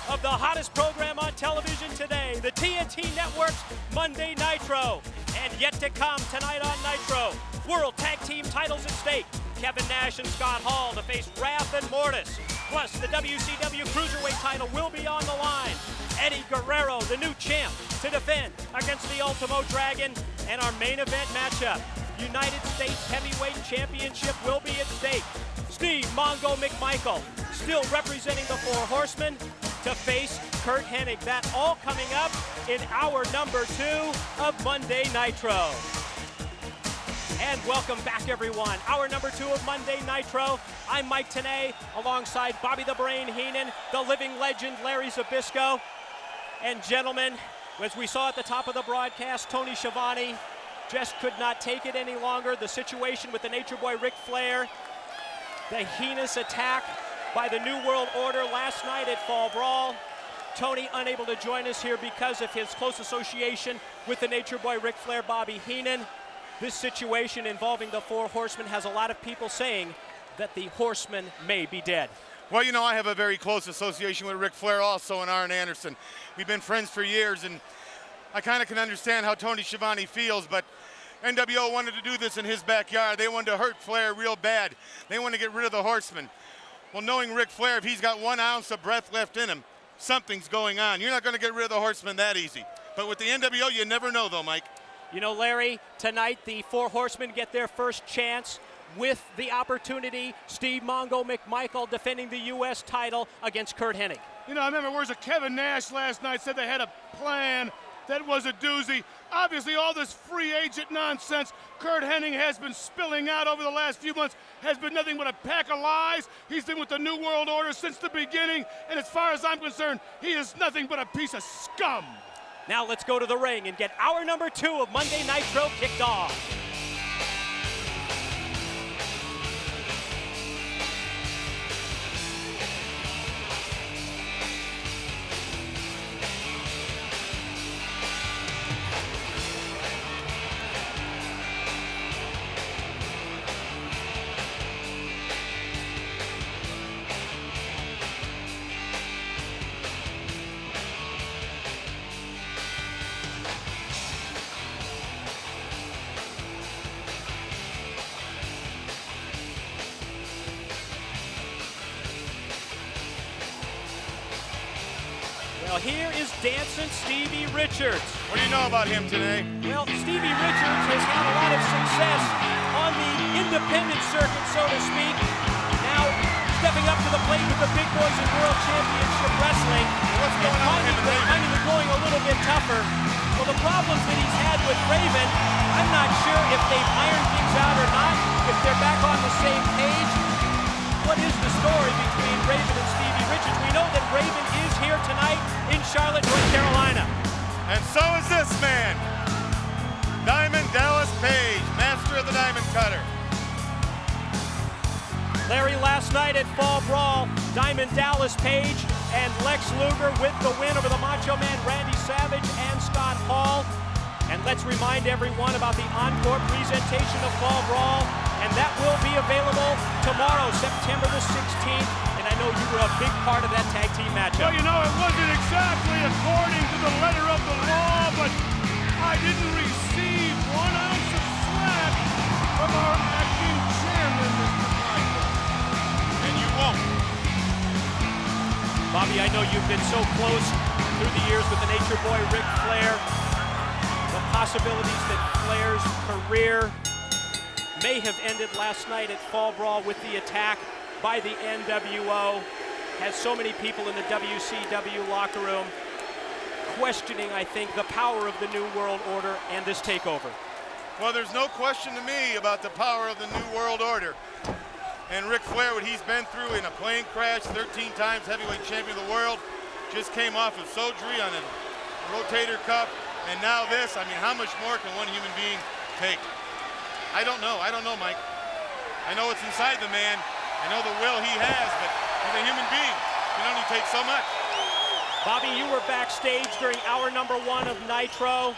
of the hottest program on television today, the TNT Network's Monday Nitro. And yet to come tonight on Nitro, World Tag Team titles at stake. Kevin Nash and Scott Hall to face Wrath and Mortis. Plus, the WCW Cruiserweight title will be on the line. Eddie Guerrero, the new champ, to defend against the Ultimo Dragon. And our main event matchup, United States Heavyweight Championship, will be at stake. Steve Mongo McMichael, still representing the Four Horsemen, to face Curt Hennig. That all coming up in hour number 2 of Monday Nitro. And welcome back, everyone. Hour number 2 of Monday Nitro. I'm Mike Tenay, alongside Bobby the Brain Heenan, the living legend Larry Zbyszko. And gentlemen, as we saw at the top of the broadcast, Tony Schiavone just could not take it any longer. The situation with the Nature Boy Ric Flair, the heinous attack by the New World Order last night at Fall Brawl. Tony unable to join us here because of his close association with the Nature Boy Ric Flair, Bobby Heenan. This situation involving the Four Horsemen has a lot of people saying that the Horsemen may be dead. Well, you know, I have a very close association with Ric Flair also and Arn Anderson. We've been friends for years, and I kind of can understand how Tony Schiavone feels, but nWo wanted to do this in his backyard. They wanted to hurt Flair real bad. They wanted to get rid of the Horsemen. Well, knowing Ric Flair, if he's got 1 ounce of breath left in him, something's going on. You're not going to get rid of the Horsemen that easy. But with the nWo, you never know, though, Mike. You know, Larry, tonight the Four Horsemen get their first chance with the opportunity. Steve Mongo McMichael defending the U.S. title against Curt Hennig. You know, I remember words of Kevin Nash last night, said they had a plan that was a doozy. Obviously, all this free agent nonsense Curt Hennig has been spilling out over the last few months has been nothing but a pack of lies. He's been with the New World Order since the beginning, and as far as I'm concerned, he is nothing but a piece of scum. Now let's go to the ring and get hour number 2 of Monday Nitro kicked off. Well, here is dancing Stevie Richards. What do you know about him today? Well, Stevie Richards has had a lot of success on the independent circuit, so to speak. Now stepping up to the plate with the big boys in World Championship Wrestling. What's going on with him and Raven? Finding it going a little bit tougher. Well, the problems that he's had with Raven, I'm not sure if they've ironed things out or not, if they're back on the same page. What is the story between Raven and Stevie Richards? We know that Raven is here tonight in Charlotte, North Carolina. And so is this man, Diamond Dallas Page, master of the Diamond Cutter. Larry, last night at Fall Brawl, Diamond Dallas Page and Lex Luger with the win over the Macho Man Randy Savage and Scott Hall. And let's remind everyone about the encore presentation of Fall Brawl, and that will be available tomorrow, September the 16th. And I know you were a big part of that tag team matchup. Well, you know, it wasn't exactly according to the letter of the law, but I didn't receive 1 ounce of slack from our acting chairman, Mr. Michael. And you won't. Bobby, I know you've been so close through the years with the Nature Boy Ric Flair. The possibilities that Flair's career may have ended last night at Fall Brawl with the attack by the nWo has so many people in the WCW locker room questioning, I think, the power of the New World Order and this takeover. Well, there's no question to me about the power of the New World Order. And Ric Flair, what he's been through in a plane crash, 13 times heavyweight champion of the world, just came off of surgery on a rotator cuff, and now this. I mean, how much more can one human being take? I don't know, Mike. I know what's inside the man. I know the will he has, but he's a human being. He can only take so much. Bobby, you were backstage during hour number 1 of Nitro.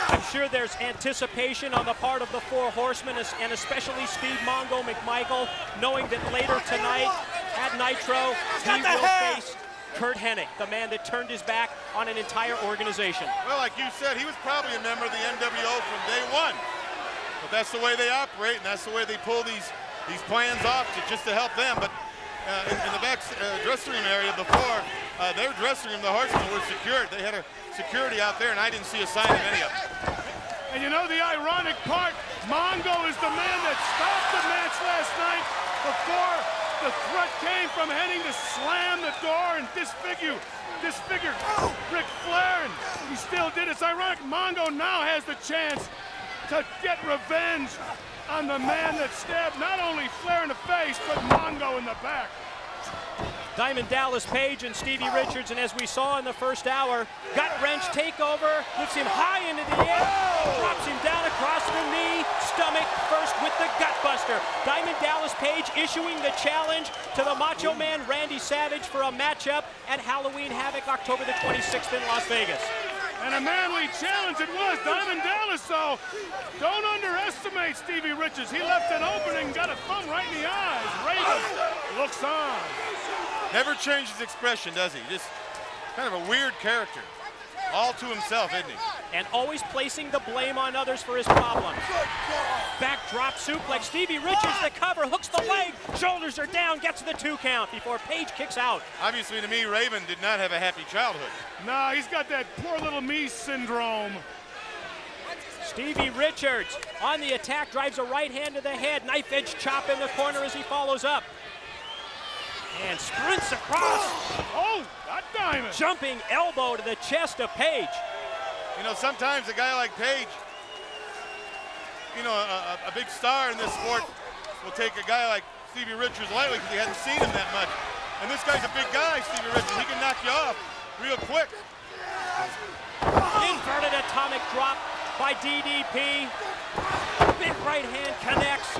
I'm sure there's anticipation on the part of the Four Horsemen, and especially Steve Mongo McMichael, knowing that later tonight at Nitro, he will face Curt Hennig, the man that turned his back on an entire organization. Well, like you said, he was probably a member of the nWo from day one. But that's the way they operate, and that's the way they pull these plans off just to help them. But in the back dressing room area before, their dressing room, the Horsemen were secured. They had a security out there, and I didn't see a sign of any of them. And you know the ironic part? Mongo is the man that stopped the match last night before the threat came from Hennig to slam the door and disfigure Ric Flair, and he still did. It's ironic. Mongo now has the chance to get revenge on the man that stabbed not only Flair in the face, but Mongo in the back. Diamond Dallas Page and Stevie Richards, and as we saw in the first hour, gut wrench takeover, lifts him high into the air, drops him down across the knee, stomach first with the gut buster. Diamond Dallas Page issuing the challenge to the Macho Man Randy Savage for a matchup at Halloween Havoc, October the 26th in Las Vegas. And a manly challenge it was. Diamond Dallas, though, don't underestimate Stevie Richards. He left an opening, got a thumb right in the eyes. Raven looks on. Never changes expression, does he? Just kind of a weird character. All to himself, isn't he? And always placing the blame on others for his problems. Backdrop suplex. Stevie Richards, the cover, hooks the leg. Shoulders are down, gets the 2 count before Page kicks out. Obviously, to me, Raven did not have a happy childhood. Nah, he's got that poor little me syndrome. Stevie Richards on the attack, drives a right hand to the head. Knife edge chop in the corner as he follows up. And sprints across. Oh, that Diamond. Jumping elbow to the chest of Page. You know, sometimes a guy like Page, you know, a big star in this sport will take a guy like Stevie Richards lightly because he hasn't seen him that much. And this guy's a big guy, Stevie Richards. He can knock you off real quick. Inverted atomic drop by DDP. Big right hand connects.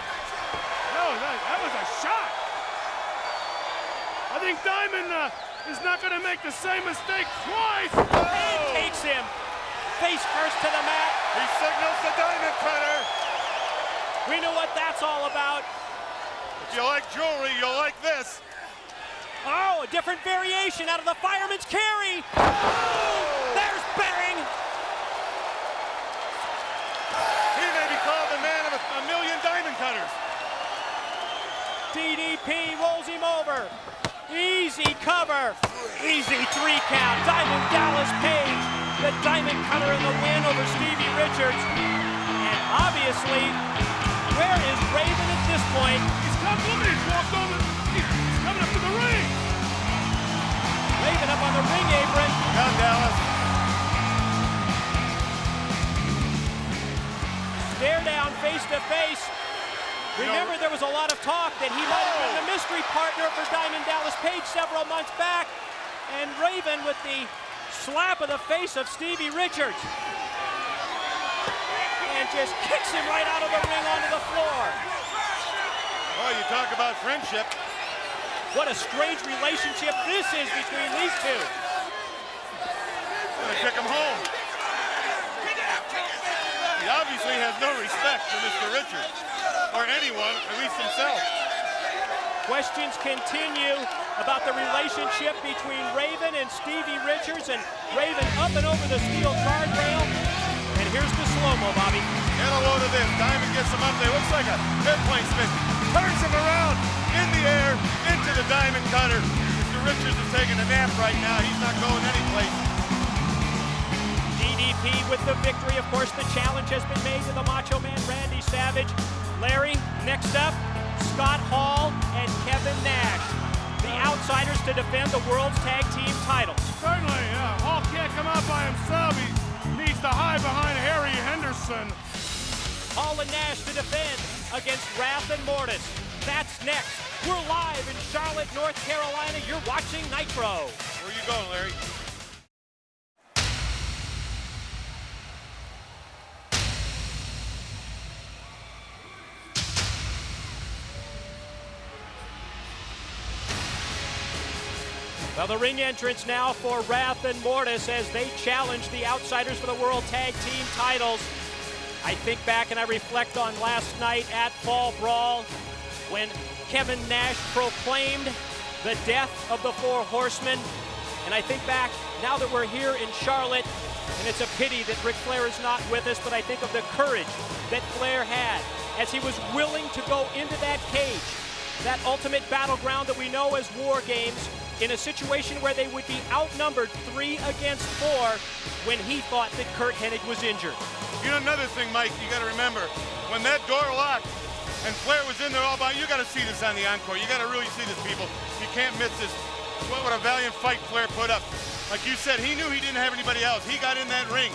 No, that was a shot. I think Diamond is not going to make the same mistake twice. And takes him face first to the mat. He signals the Diamond Cutter. We know what that's all about. If you like jewelry, you'll like this. Oh, a different variation out of the fireman's carry. There's Bering. He may be called the man of a million Diamond Cutters. DDP rolls him over. Easy cover. Easy 3 count. Diamond Dallas Page, the Diamond Cutter in the win over Stevie Richards. And obviously, where is Raven at this point? He's walked over. He's coming up to the ring. Raven up on the ring apron. Come, Dallas. Stare down face to face. Remember, there was a lot of talk that he might have been the mystery partner for Diamond Dallas Page several months back. And Raven with the slap of the face of Stevie Richards. And just kicks him right out of the ring onto the floor. Oh, you talk about friendship. What a strange relationship this is between these two. Gonna kick him home. He obviously has no respect for Mr. Richards. Or anyone, at least himself. Questions continue about the relationship between Raven and Stevie Richards, and Raven up and over the steel guardrail. And here's the slow-mo, Bobby. And a load of this. Diamond gets him up there. Looks like an airplane spin. Turns him around in the air into the Diamond Cutter. Mr. Richards is taking a nap right now. He's not going anyplace. DDP with the victory. Of course, the challenge has been made to the Macho Man Randy Savage. Larry, next up, Scott Hall and Kevin Nash, the outsiders to defend the World's Tag Team titles. Certainly, yeah. Hall can't come out by himself. He needs to hide behind Harry Henderson. Hall and Nash to defend against Wrath and Mortis. That's next. We're live in Charlotte, North Carolina. You're watching Nitro. Where are you going, Larry? Well, the ring entrance now for Wrath and Mortis as they challenge the outsiders for the World Tag Team titles. I think back and I reflect on last night at Fall Brawl when Kevin Nash proclaimed the death of the Four Horsemen. And I think back now that we're here in Charlotte, and it's a pity that Ric Flair is not with us, but I think of the courage that Flair had as he was willing to go into that cage, that ultimate battleground that we know as War Games, in a situation where they would be outnumbered 3 against 4 when he thought that Curt Hennig was injured. You know, another thing, Mike, you got to remember, when that door locked and Flair was in there all by, you got to see this on the encore. You got to really see this, people. You can't miss this. What a valiant fight Flair put up. Like you said, he knew he didn't have anybody else. He got in that ring.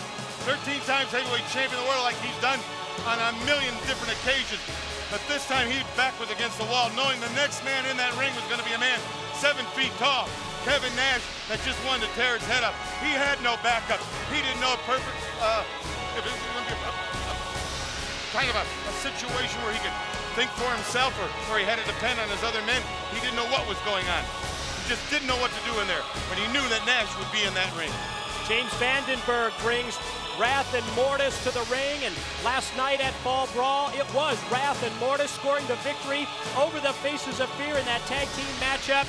13 times heavyweight champion of the world like he's done on a million different occasions. But this time his back was against the wall, knowing the next man in that ring was going to be a man 7 feet tall. Kevin Nash that just wanted to tear his head up. He had no backup. He didn't know if it was going to be kind of a situation where he could think for himself or he had to depend on his other men. He didn't know what was going on. He just didn't know what to do in there. But he knew that Nash would be in that ring. James Vandenberg brings Wrath and Mortis to the ring, and last night at Fall Brawl, it was Wrath and Mortis scoring the victory over the Faces of Fear in that tag team matchup.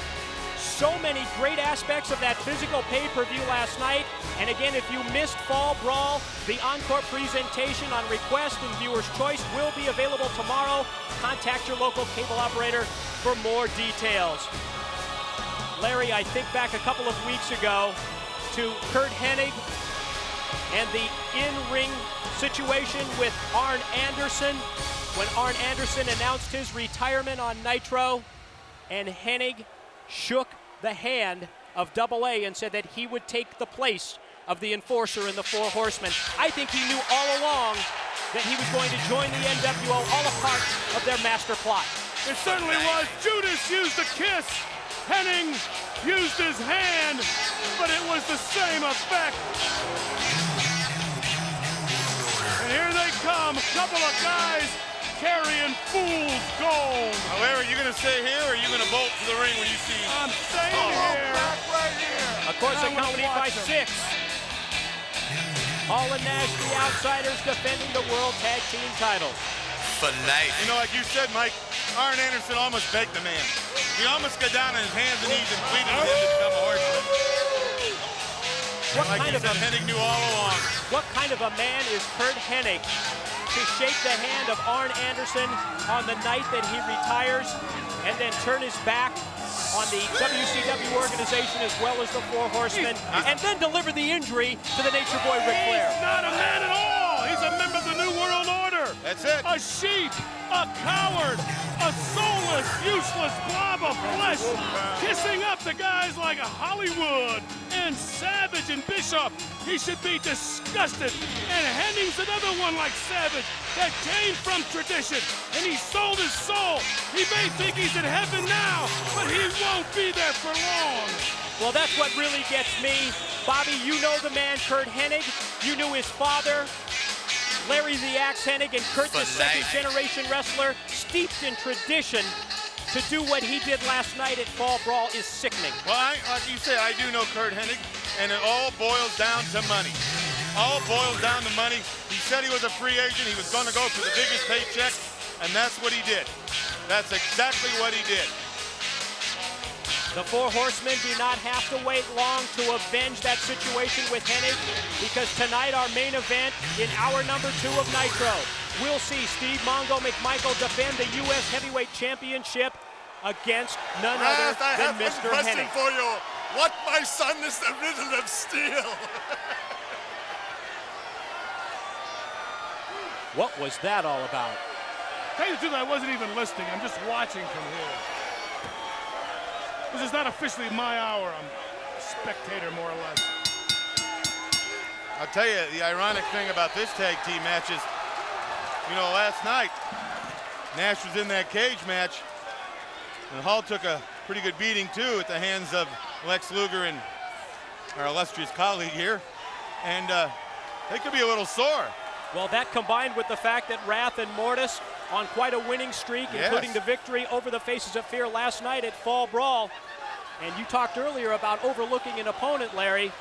So many great aspects of that physical pay-per-view last night. And again, if you missed Fall Brawl, the encore presentation on request and viewer's choice will be available tomorrow. Contact your local cable operator for more details. Larry, I think back a couple of weeks ago to Curt Hennig and the in-ring situation with Arn Anderson when Arn Anderson announced his retirement on Nitro, and Hennig shook the hand of AA and said that he would take the place of the Enforcer in the Four Horsemen. I think he knew all along that he was going to join the nWo, all a part of their master plot. It certainly was. Judas used a kiss. Hennig used his hand, but it was the same effect. And here they come, a couple of guys carrying fool's gold. Now, Larry, are you going to stay here or are you going to bolt to the ring when you see? I'm staying here. Back right here. Of course, I wanna accompanied by watch 6. him. Hall and Nash, the Outsiders, defending the World Tag Team titles. You know, like you said, Mike, Arn Anderson almost begged the man. He almost got down on his hands and knees and pleaded with him to become a horseman. What Like kind he of said, Hennig knew all along. What kind of a man is Curt Hennig to shake the hand of Arn Anderson on the night that he retires and then turn his back on the WCW organization as well as the Four Horsemen and then deliver the injury to the Nature Boy Ric Flair? He's not a man at all. He's a member of the New World Order. That's it. A sheep, a coward, a soulless, useless blob of flesh, kissing up to guys like Hollywood and Savage and Bischoff. He should be disgusted. And Hennig's another one like Savage that came from tradition, and he sold his soul. He may think he's in heaven now, but he won't be there for long. Well, that's what really gets me. Bobby, you know the man Curt Hennig. You knew his father, Larry the Axe Hennig, and Curt, the second-generation wrestler, steeped in tradition. To do what he did last night at Fall Brawl is sickening. Well, like you said, I do know Curt Hennig, and it all boils down to money. All boils down to money. He said he was a free agent. He was going to go for the biggest paycheck, and that's what he did. That's exactly what he did. The Four Horsemen do not have to wait long to avenge that situation with Hennig, because tonight our main event in hour number 2 of Nitro, we'll see Steve Mongo McMichael defend the U.S. Heavyweight Championship against none other than Mr. Hennig. For you. What, my son, is the riddle of steel? What was that all about? Tell you the truth, I wasn't even listening. I'm just watching from here. This is not officially my hour. I'm a spectator, more or less. I'll tell you, the ironic thing about this tag team match is, you know, last night, Nash was in that cage match, and Hall took a pretty good beating, too, at the hands of Lex Luger and our illustrious colleague here, and they could be a little sore. Well, that combined with the fact that Wrath and Mortis on quite a winning streak, including the victory over the Faces of Fear last night at Fall Brawl. And you talked earlier about overlooking an opponent, Larry.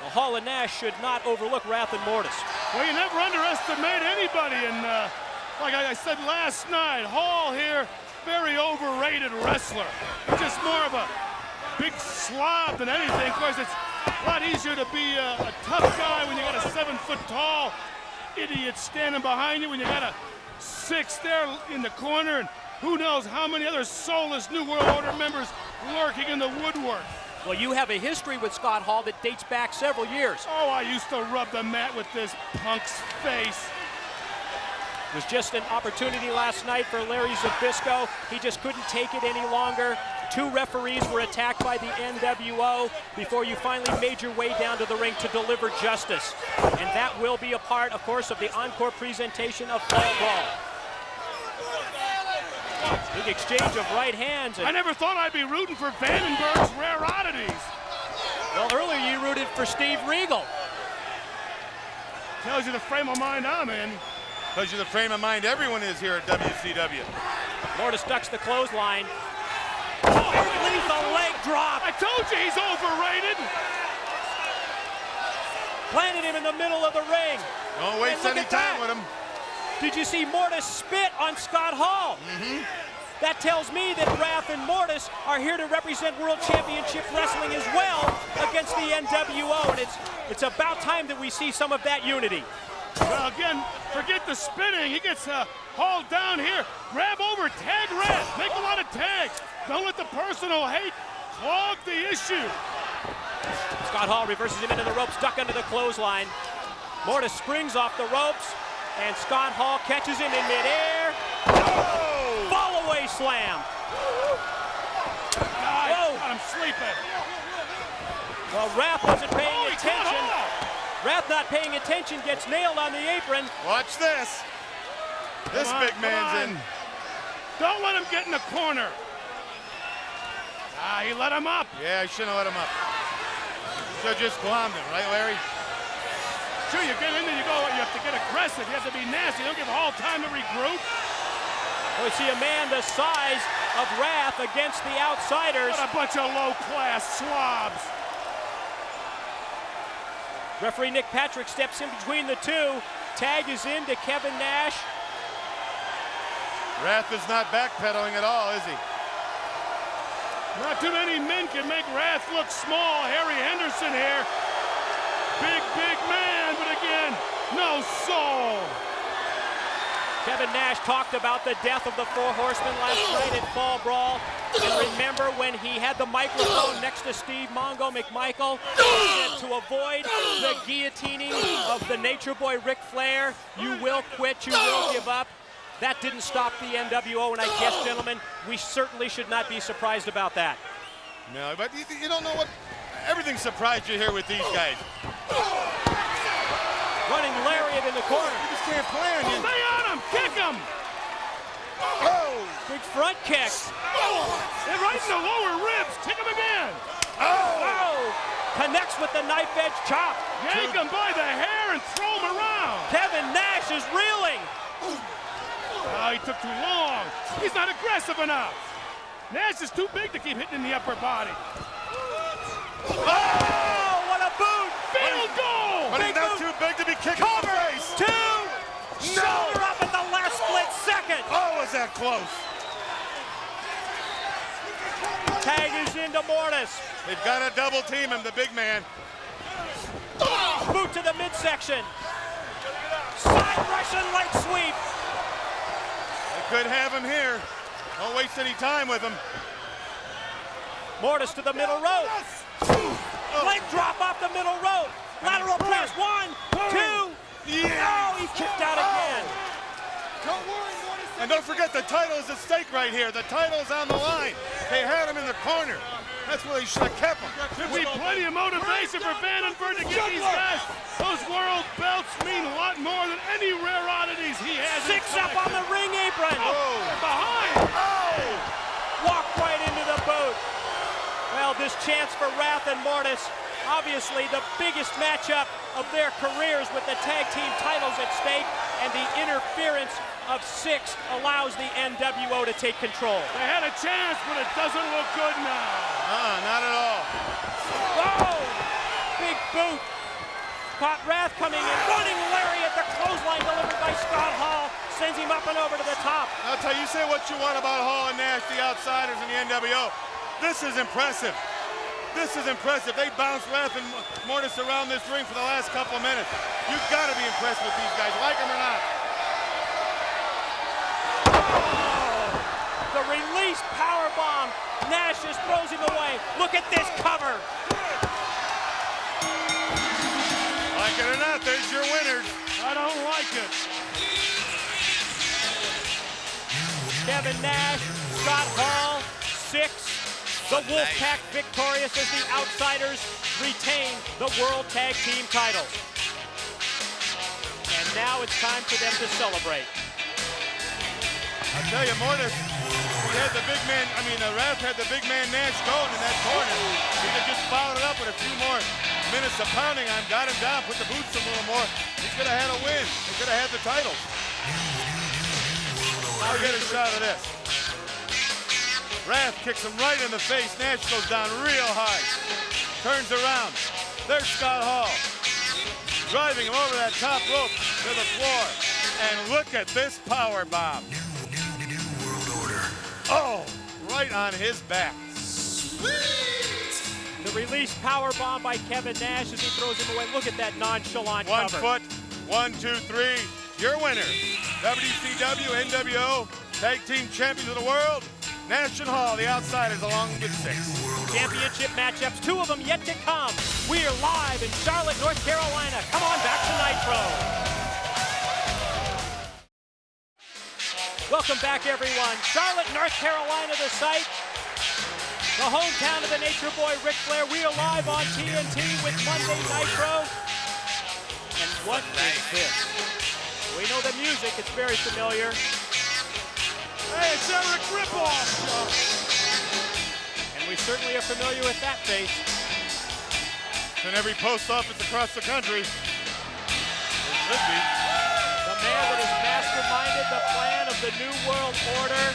Well, Hall and Nash should not overlook Wrath and Mortis. Well, you never underestimate anybody, and like I said last night, Hall here, very overrated wrestler. He's just more of a big slob than anything. Of course, it's a lot easier to be a tough guy when you got a 7-foot-tall idiot standing behind you, when you got a 6 there in the corner, and who knows how many other soulless New World Order members lurking in the woodwork. Well, you have a history with Scott Hall that dates back several years. Oh, I used to rub the mat with this punk's face. It was just an opportunity last night for Larry Zbyszko. He just couldn't take it any longer. 2 referees were attacked by the nWo before you finally made your way down to the ring to deliver justice. And that will be a part, of course, of the encore presentation of Fall Brawl. Big exchange of right hands. I never thought I'd be rooting for Vandenberg's rare oddities. Well, earlier you rooted for Steve Regal. Tells you the frame of mind I'm in. Tells you the frame of mind everyone is here at WCW. Mortis ducks the clothesline. Lethal leg drop. I told you he's overrated. Planted him in the middle of the ring. Don't waste any time with him. Did you see Mortis spit on Scott Hall? Mm-hmm. That tells me that Wrath and Mortis are here to represent World Championship Wrestling as well against the nWo, and it's about time that we see some of that unity. Well, again, forget the spinning. He gets hauled down here. Grab over, tag Wrath. Make a lot of tags. Don't let the personal hate clog the issue. Scott Hall reverses him into the ropes, duck under the clothesline. Mortis springs off the ropes, and Scott Hall catches him in midair. Fall away slam. Whoa. Got him sleeping. Well, Wrath wasn't paying attention. Wrath not paying attention, gets nailed on the apron. Watch this. This big man's in. Don't let him get in the corner. He let him up. Yeah, he shouldn't have let him up. Should have just glommed him, right, Larry? Sure, you get in there, you have to get aggressive. You have to be nasty. Don't give Hall time to regroup. We see a man the size of Wrath against the outsiders. What a bunch of low-class slobs. Referee Nick Patrick steps in between the two. Tag is in to Kevin Nash. Wrath is not backpedaling at all, is he? Not too many men can make Wrath look small. Harry Henderson here. Big man, but again, no soul. Kevin Nash talked about the death of the Four Horsemen last night at Fall Brawl. And remember when he had the microphone next to Steve Mongo McMichael, he said to avoid the guillotining of the Nature Boy Ric Flair, you will quit, you will give up. That didn't stop the nWo, and I guess, gentlemen, we certainly should not be surprised about that. No, but you don't know what... Everything surprised you here with these guys. Running lariat in the corner. You just can't play on you. Stay on him! Kick him! Big front kick. They're right in the lower ribs. Kick him again. Connects with the knife edge chop. Yank him by the hair and throw him around. Kevin Nash is reeling. He took too long. He's not aggressive enough. Nash is too big to keep hitting in the upper body. Oh, what a boot! Field goal! But he's not too big to be kicking in the face. Shoulder up at the last split second. Oh, was that close? Tag is into Mortis. They've got to double team him, the big man. Boot to the midsection. Side Russian leg sweep. They could have him here. Don't waste any time with him. Mortis to the middle rope. Leg drop off the middle rope. Lateral press. 1, 2. Oh, he kicked out again. And don't forget, the title is at stake right here. The title's on the line. They had him in the corner. That's where they should have kept him. There'd be plenty of motivation for Vandenberg to get these guys. Those world belts mean a lot more than any rare oddities he has. 6 up on the ring apron. Behind. Walked right into the boot. Well, this chance for Wrath and Mortis, obviously the biggest matchup of their careers with the tag team titles at stake, and the interference of 6 allows the nWo to take control. They had a chance, but it doesn't look good now. Not at all. Oh! Big boot. Caught Wrath coming in, running lariat, the clothesline delivered by Scott Hall, sends him up and over to the top. I'll tell you, say what you want about Hall and Nash, the outsiders in the nWo. This is impressive. This is impressive. They bounced Wrath and Mortis around this ring for the last couple of minutes. You've got to be impressed with these guys, like them or not. The release powerbomb. Nash just throws him away. Look at this cover. Like it or not, there's your winners. I don't like it. Kevin Nash, Scott Hall, 6. The Wolfpack victorious as the outsiders retain the World Tag Team titles. And now it's time for them to celebrate. I'll tell you, Mortis he had the big man, Wrath had the big man Nash going in that corner. He'd have just followed it up with a few more minutes of pounding on, got him down, put the boots a little more. He could have had a win. He could have had the titles. I'll get a shot of this. Wrath kicks him right in the face. Nash goes down real hard. Turns around. There's Scott Hall. Driving him over that top rope to the floor. And look at this power bomb. Oh, right on his back. The release power bomb by Kevin Nash as he throws him away. Look at that nonchalant One cover. foot, 1, 2, 3. Your winner, WCW, NWO, Tag Team Champions of the World, Nash and Hall, the Outsiders, along with 6. Championship matchups, 2 of them yet to come. We're live in Charlotte, North Carolina. Come on back to Nitro. Welcome back, everyone. Charlotte, North Carolina, the site. The hometown of the Nature Boy, Ric Flair. We are live on TNT with Monday Nitro. And what is this? We know the music, it's very familiar. Hey, it's Eric Ripoff. And we certainly are familiar with that face. In every post office across the country. It should be. The man that has masterminded the plan of the New World Order.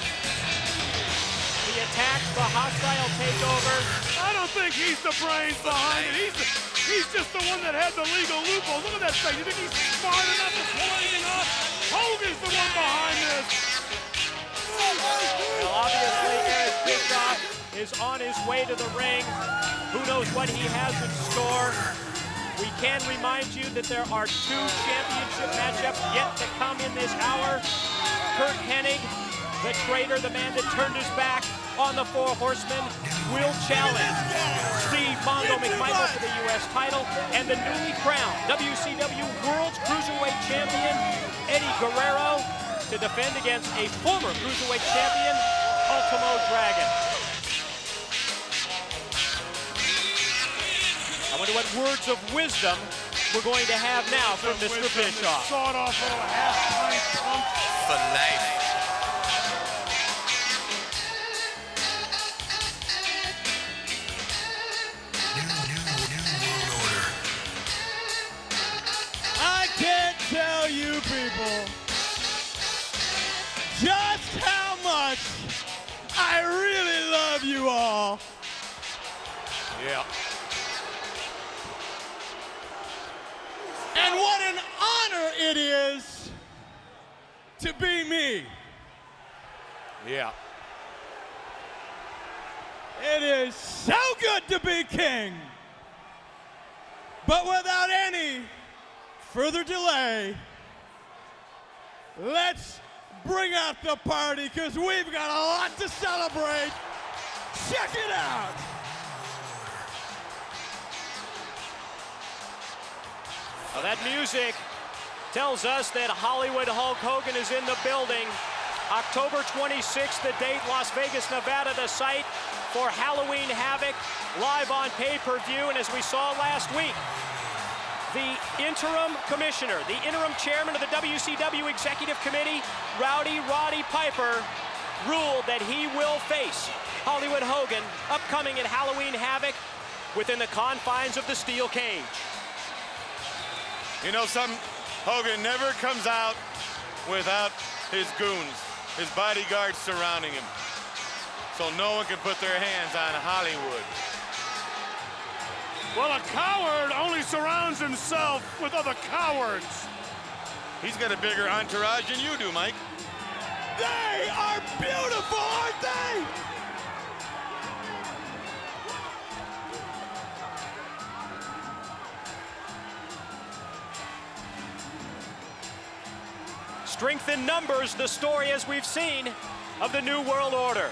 The attacks, the hostile takeover. I don't think he's the brains behind it. He's just the one that had the legal loopholes. Look at that face. You think he's smart enough to pull anything off? Hogan's the one behind this. Well, obviously, Eric Bischoff is on his way to the ring. Who knows what he has in store? We can remind you that there are 2 championship matchups yet to come in this hour. Curt Hennig, the traitor, the man that turned his back on the Four Horsemen, will challenge Steve Mongo McMichael for the U.S. title, and the newly crowned WCW World Cruiserweight Champion, Eddie Guerrero, to defend against a former Cruiserweight Champion, Ultimo Dragon. I wonder what words of wisdom we're going to have now from Mr. Bischoff. Sawed off little half-pint pump. For life. I can't tell you people just how much I really love you all. Yeah. And what an honor it is to be me. Yeah. It is so good to be king. But without any further delay, let's bring out the party, because we've got a lot to celebrate. Check it out. Well, that music tells us that Hollywood Hulk Hogan is in the building. October 26th, the date, Las Vegas, Nevada, the site for Halloween Havoc, live on pay-per-view. And as we saw last week, the interim commissioner, the interim chairman of the WCW Executive Committee, Rowdy Roddy Piper, ruled that he will face Hollywood Hogan upcoming at Halloween Havoc within the confines of the steel cage. You know something? Hogan never comes out without his goons, his bodyguards surrounding him. So no one can put their hands on Hollywood. Well, a coward only surrounds himself with other cowards. He's got a bigger entourage than you do, Mike. They are beautiful, aren't they? Strength in numbers, the story, as we've seen, of the New World Order.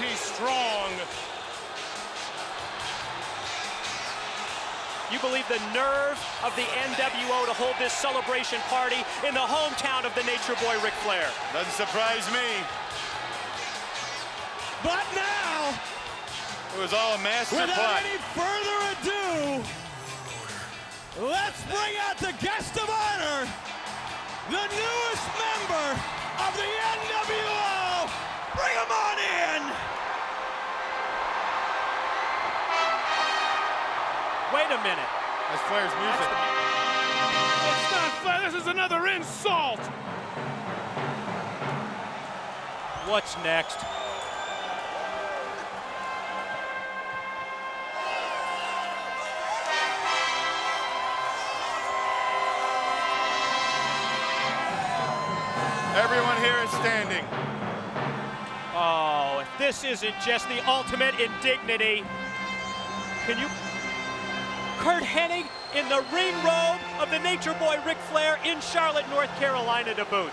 he strong. You believe the nerve of the nWo to hold this celebration party in the hometown of the Nature Boy, Ric Flair. Doesn't surprise me. But now, It was all a master without plot. any further ado, let's bring out the guest of honor, the newest member of the nWo. Bring him on in. Wait a minute. That's Flair's music. It's not fair. This is another insult. What's next? Everyone here is standing. Oh, if this isn't just the ultimate indignity. Can you... Curt Hennig in the ring robe of the Nature Boy Ric Flair in Charlotte, North Carolina to boot.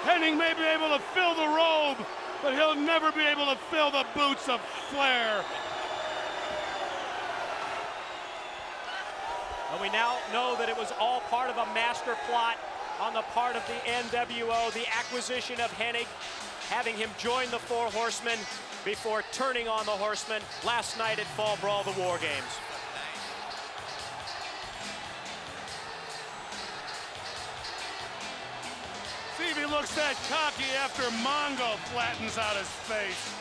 Hennig may be able to fill the robe, but he'll never be able to fill the boots of Flair. And we now know that it was all part of a master plot on the part of the nWo, the acquisition of Hennig, having him join the Four Horsemen before turning on the Horsemen last night at Fall Brawl, the War Games. See if he looks that cocky after Mongo flattens out his face.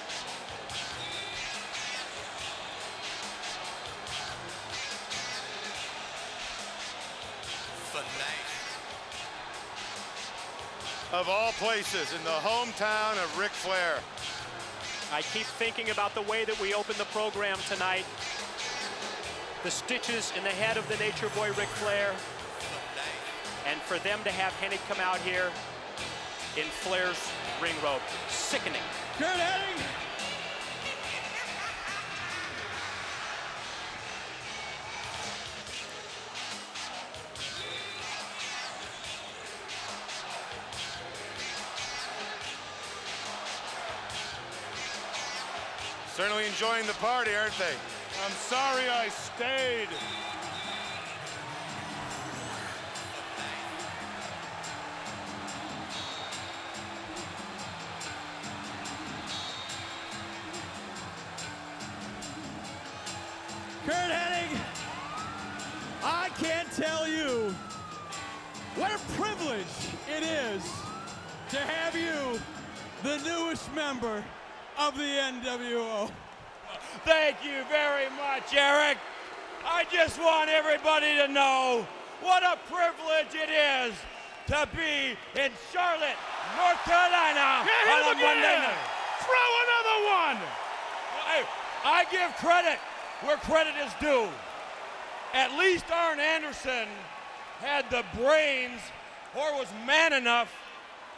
Of all places, in the hometown of Ric Flair. I keep thinking about the way that we opened the program tonight. The stitches in the head of the Nature Boy Ric Flair. And for them to have Hennig come out here in Flair's ring robe. Sickening. Curt Hennig. Certainly enjoying the party, aren't they? I'm sorry I stayed. Curt Hennig, I can't tell you what a privilege it is to have you, the newest member of the nWo. Thank you very much, Eric. I just want everybody to know what a privilege it is to be in Charlotte, North Carolina Hit on him a Monday again. night. Throw another one. I give credit where credit is due. At least Arn Anderson had the brains or was man enough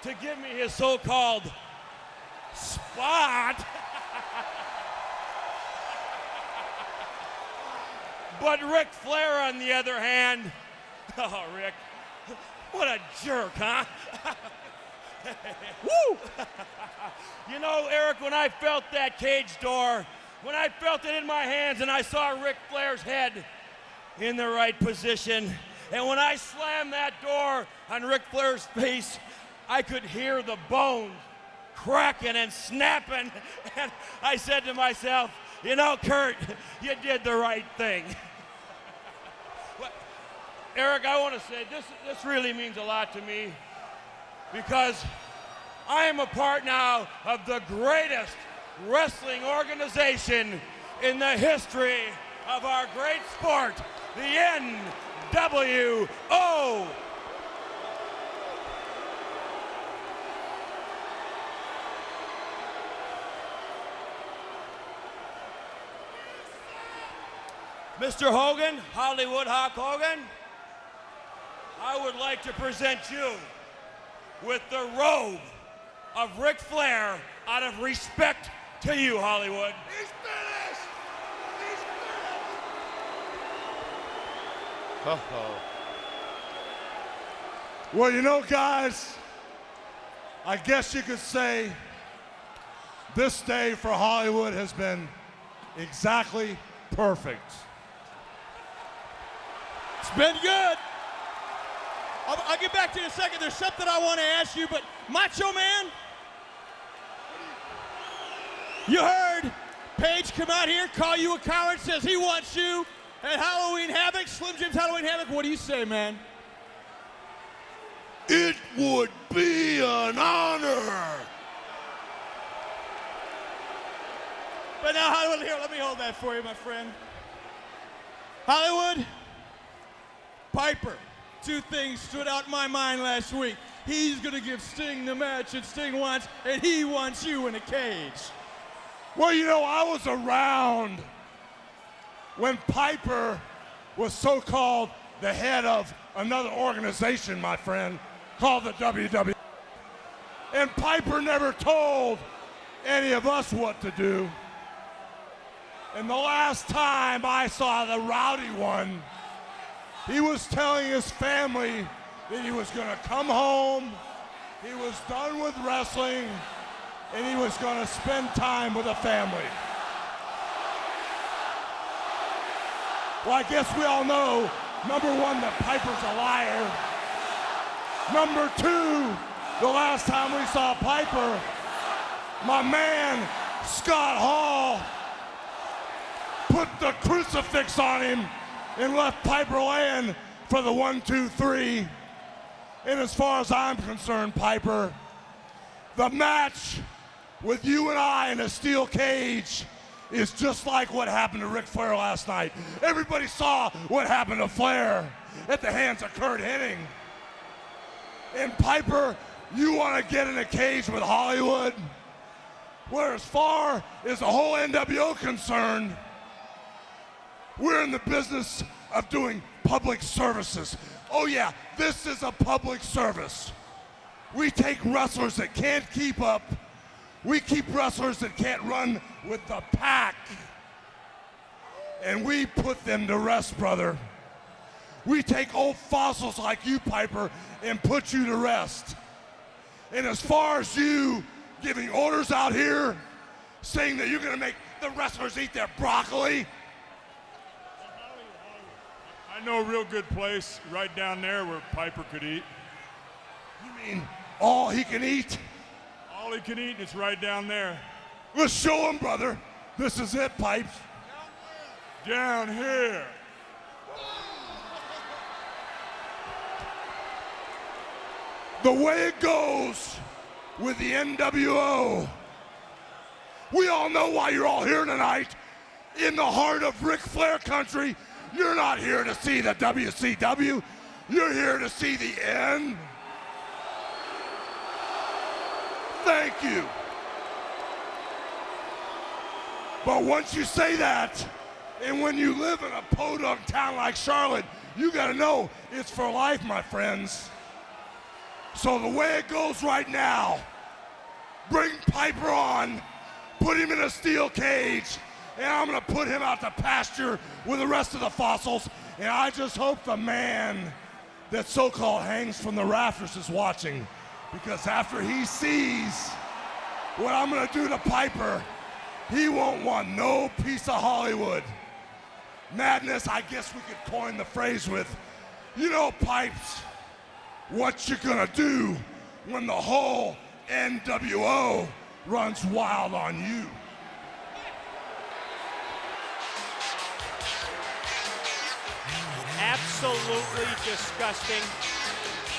to give me his so-called spot. But Ric Flair, on the other hand, oh, Rick, what a jerk, huh? Woo! You know, Eric, when I felt that cage door, when I felt it in my hands and I saw Ric Flair's head in the right position, and when I slammed that door on Ric Flair's face, I could hear the bones cracking and snapping, and I said to myself, you know, Curt, you did the right thing. Well, Eric, I want to say this really means a lot to me because I am a part now of the greatest wrestling organization in the history of our great sport, the nWo. Mr. Hogan, Hollywood Hawk Hogan, I would like to present you with the robe of Ric Flair out of respect to you, Hollywood. He's finished! He's finished! Uh-oh. Well, you know, guys, I guess you could say This day for Hollywood has been exactly perfect. It's been good. I'll get back to you in a second. There's something I want to ask you, but Macho Man, you heard Paige come out here, call you a coward, says he wants you at Halloween Havoc, Slim Jim's Halloween Havoc. What do you say, man? It would be an honor. But now, Hollywood, here, let me hold that for you, my friend. Hollywood, Piper. Two things stood out in my mind last week. He's gonna give Sting the match that Sting wants, and he wants you in a cage. Well, you know, I was around when Piper was so-called the head of another organization, my friend, called the WCW. And Piper never told any of us what to do. And the last time I saw the Rowdy one, he was telling his family that he was going to come home, he was done with wrestling, and he was going to spend time with a family. Well, I guess we all know, number one, that Piper's a liar. Number two, the last time we saw Piper, my man, Scott Hall, put the crucifix on him and left Piper laying for the 1, 2, 3. And as far as I'm concerned, Piper, the match with you and I in a steel cage is just like what happened to Ric Flair last night. Everybody saw what happened to Flair at the hands of Curt Hennig. And Piper, you want to get in a cage with Hollywood? Where as far as the whole nWo concerned, we're in the business of doing public services. Oh yeah, this is a public service. We take wrestlers that can't keep up. We keep wrestlers that can't run with the pack. And we put them to rest, brother. We take old fossils like you, Piper, and put you to rest. And as far as you giving orders out here, saying that you're gonna make the wrestlers eat their broccoli, I know a real good place right down there where Piper could eat. you mean all he can eat? All he can eat, and it's right down there. Let's show him, brother. This is it, Pipes. Down here. The way it goes with the nWo. We all know why you're all here tonight. In the heart of Ric Flair country, you're not here to see the WCW. You're here to see the N. Thank you. But once you say that, and when you live in a podunk town like Charlotte, you gotta know it's for life, my friends. So the way it goes right now, bring Piper on, put him in a steel cage, and I'm gonna put him out to pasture with the rest of the fossils, and I just hope the man that so-called hangs from the rafters is watching, because after he sees what I'm gonna do to Piper, he won't want no piece of Hollywood. Madness, I guess we could coin the phrase with, you know, Pipes, what you gonna do when the whole nWo runs wild on you? Absolutely disgusting.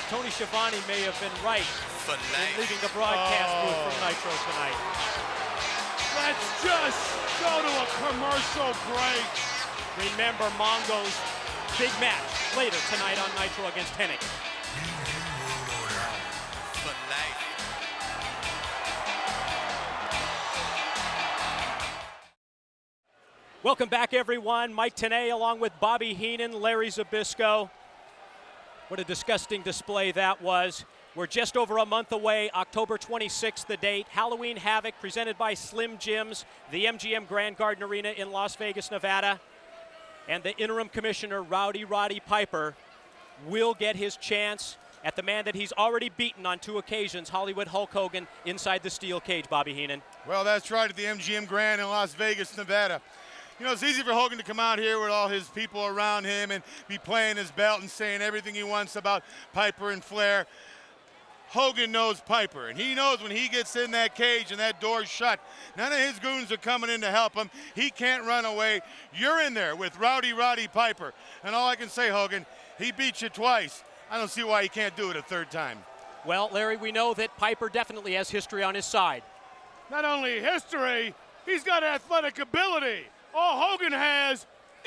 Tony Schiavone may have been right in leaving the broadcast booth from Nitro tonight. Let's just go to a commercial break. Remember Mongo's big match later tonight on Nitro against Hennig. Welcome back, everyone. Mike Tenay along with Bobby Heenan, Larry Zbyszko. What a disgusting display that was. We're just over a month away, October 26th, the date. Halloween Havoc presented by Slim Jim's, the MGM Grand Garden Arena in Las Vegas, Nevada. And the interim commissioner, Rowdy Roddy Piper, will get his chance at the man that he's already beaten on 2 occasions, Hollywood Hulk Hogan, inside the steel cage, Bobby Heenan. Well, that's right, at the MGM Grand in Las Vegas, Nevada. You know, it's easy for Hogan to come out here with all his people around him and be playing his belt and saying everything he wants about Piper and Flair. Hogan knows Piper, and he knows when he gets in that cage and that door's shut, none of his goons are coming in to help him. He can't run away. You're in there with Roddy Piper. And all I can say, Hogan, he beat you twice. I don't see why he can't do it a 3rd time. Well, Larry, we know that Piper definitely has history on his side. Not only history, he's got athletic ability. All Hogan has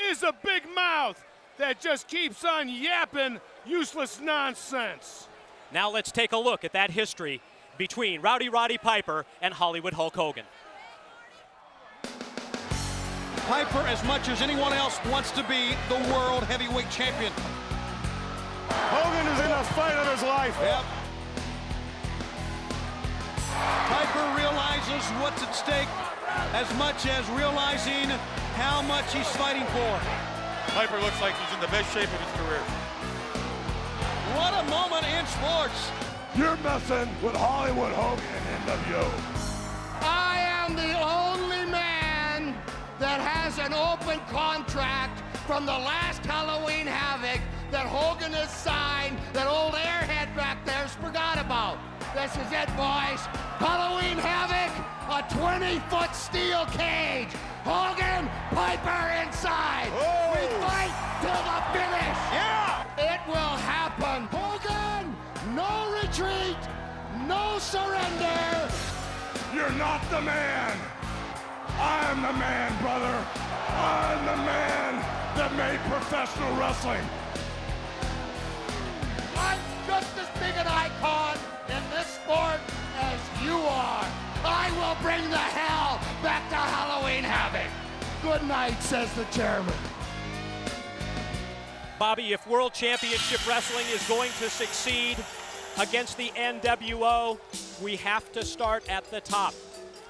is a big mouth that just keeps on yapping useless nonsense. Now let's take a look at that history between Roddy Piper and Hollywood Hulk Hogan. Piper, as much as anyone else, wants to be the world heavyweight champion. Hogan is in the fight of his life. Yep. Piper realizes what's at stake as much as realizing how much he's fighting for. Piper looks like he's in the best shape of his career. What a moment in sports. You're messing with Hollywood Hogan and nWo. I am the only man that has an open contract from the last Halloween Havoc that Hogan has signed, that old airhead back there's forgot about. This is it, boys. Halloween Havoc, a 20-foot steel cage. Hogan, Piper inside. Oh. We fight till the finish. Yeah! It will happen. Hogan, no retreat, no surrender. You're not the man. I'm the man, brother. I'm the man that made professional wrestling. I'm just as big an icon in this sport as you are. I will bring the hell back to Halloween Havoc. Good night, says the chairman. Bobby, if World Championship Wrestling is going to succeed against the nWo, we have to start at the top.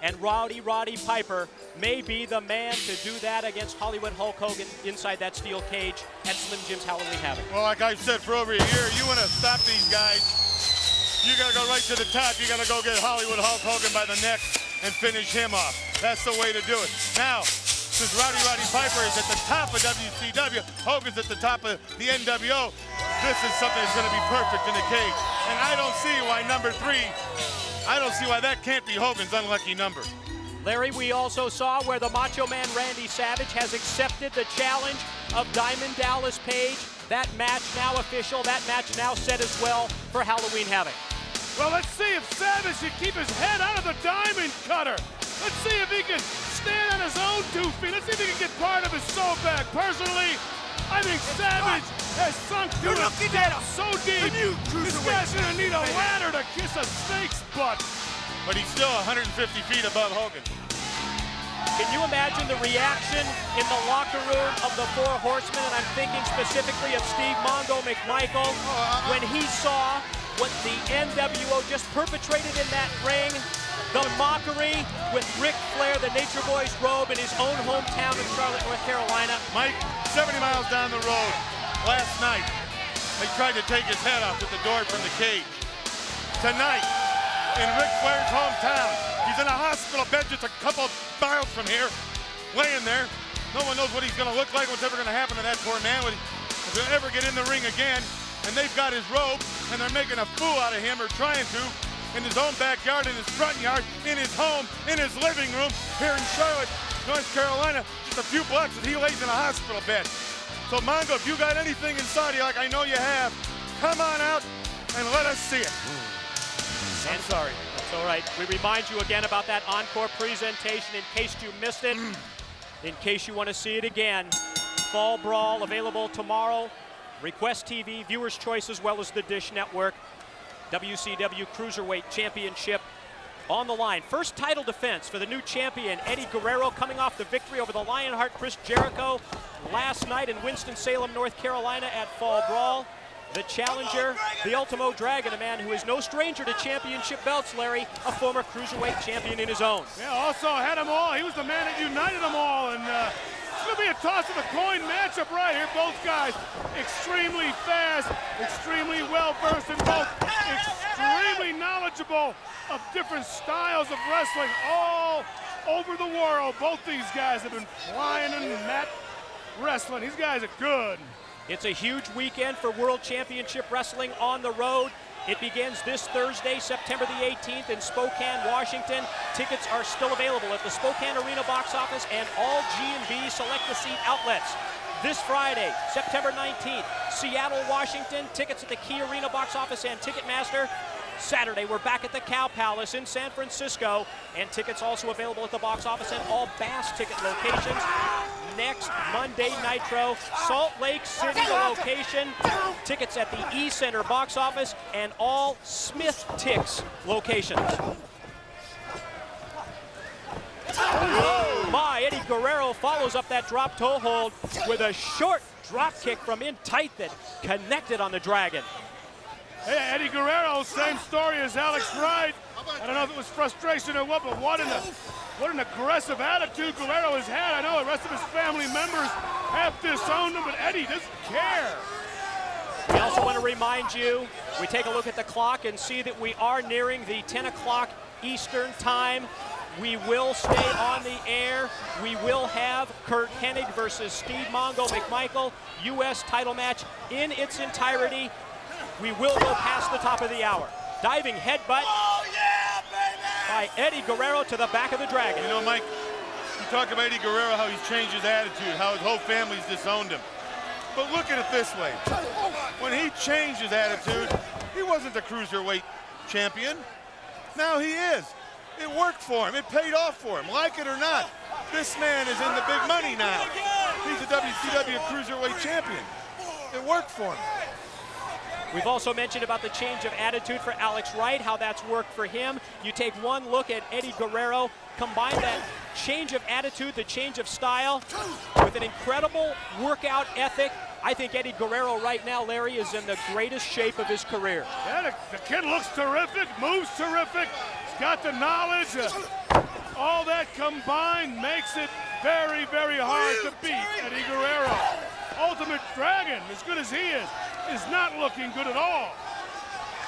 And Roddy Piper may be the man to do that against Hollywood Hulk Hogan inside that steel cage at Slim Jim's Halloween Havoc. Well, like I've said for over a year, you want to stop these guys, you got to go right to the top. You got to go get Hollywood Hulk Hogan by the neck and finish him off. That's the way to do it. Now, since Roddy Piper is at the top of WCW, Hogan's at the top of the nWo, this is something that's going to be perfect in the cage. And I don't see why number 3, I don't see why that can't be Hogan's unlucky number. Larry, we also saw where the Macho Man Randy Savage has accepted the challenge of Diamond Dallas Page. That match now official, that match now set as well for Halloween Havoc. Well, let's see if Savage can keep his head out of the diamond cutter. Let's see if he can stand on his own 2 feet. Let's see if he can get part of his soul back. Personally, I think Savage has sunk to his depths so deep. This guy's gonna need a ladder to kiss a snake's butt. But he's still 150 feet above Hogan. Can you imagine the reaction in the locker room of the Four Horsemen? And I'm thinking specifically of Steve Mongo McMichael when he saw what the nWo just perpetrated in that ring. The mockery with Ric Flair, the Nature Boy's robe in his own hometown in Charlotte, North Carolina. Mike, 70 miles down the road last night, they tried to take his head off with the door from the cage. Tonight, in Ric Flair's hometown, he's in a hospital bed just a couple miles from here, laying there. No one knows what he's going to look like, what's ever going to happen to that poor man if he'll ever get in the ring again. And they've got his robe, and they're making a fool out of him, or trying to, in his own backyard, in his front yard, in his home, in his living room, here in Charlotte, North Carolina, just a few blocks, and he lays in a hospital bed. So, Mongo, if you got anything inside you, like I know you have, come on out and let us see it. I'm sorry. That's all right. We remind you again about that encore presentation in case you missed it. In case you want to see it again, Fall Brawl available tomorrow. Request TV, Viewers Choice, as well as the Dish Network. WCW Cruiserweight Championship on the line. First title defense for the new champion, Eddie Guerrero, coming off the victory over the Lionheart Chris Jericho last night in Winston-Salem, North Carolina at Fall Brawl. The challenger, the Ultimo Dragon, a man who is no stranger to championship belts, Larry, a former Cruiserweight champion in his own. Yeah, also had them all. He was the man that united them all, and It's going to be a toss of the coin matchup right here. Both guys extremely fast, extremely well-versed, and both extremely knowledgeable of different styles of wrestling all over the world. Both these guys have been flying in mat wrestling. These guys are good. It's a huge weekend for World Championship Wrestling on the road. It begins this Thursday, September the 18th in Spokane, Washington. Tickets are still available at the Spokane Arena box office and all G&B select-the-seat outlets. This Friday, September 19th, Seattle, Washington. Tickets at the Key Arena box office and Ticketmaster. Saturday, we're back at the Cow Palace in San Francisco, and tickets also available at the box office and all Bass ticket locations. Next Monday, Nitro, Salt Lake City, the location. Tickets at the E-Center box office and all Smith Tix locations. Oh my, Eddie Guerrero follows up that drop toe hold with a short drop kick from in tight that connected on the Dragon. Hey, Eddie Guerrero, same story as Alex Wright. I don't know if it was frustration or what, but what an aggressive attitude Guerrero has had. I know the rest of his family members have disowned him, but Eddie doesn't care. We also want to remind you, we take a look at the clock and see that we are nearing the 10 o'clock Eastern time. We will stay on the air. We will have Curt Hennig versus Steve Mongo McMichael, U.S. title match in its entirety. We will go past the top of the hour. Diving headbutt by Eddie Guerrero to the back of the Dragon. You know, Mike, you talk about Eddie Guerrero, how he's changed his attitude, how his whole family's disowned him. But look at it this way. When he changed his attitude, he wasn't the Cruiserweight champion. Now he is. It worked for him. It paid off for him. Like it or not, this man is in the big money now. He's a WCW Cruiserweight champion. It worked for him. We've also mentioned about the change of attitude for Alex Wright, how that's worked for him. You take one look at Eddie Guerrero, combine that change of attitude, the change of style, with an incredible workout ethic. I think Eddie Guerrero right now, Larry, is in the greatest shape of his career. Yeah, the kid looks terrific, moves terrific. He's got the knowledge. All that combined makes it very, very hard to beat Eddie Guerrero. Ultimate Dragon, as good as he is not looking good at all.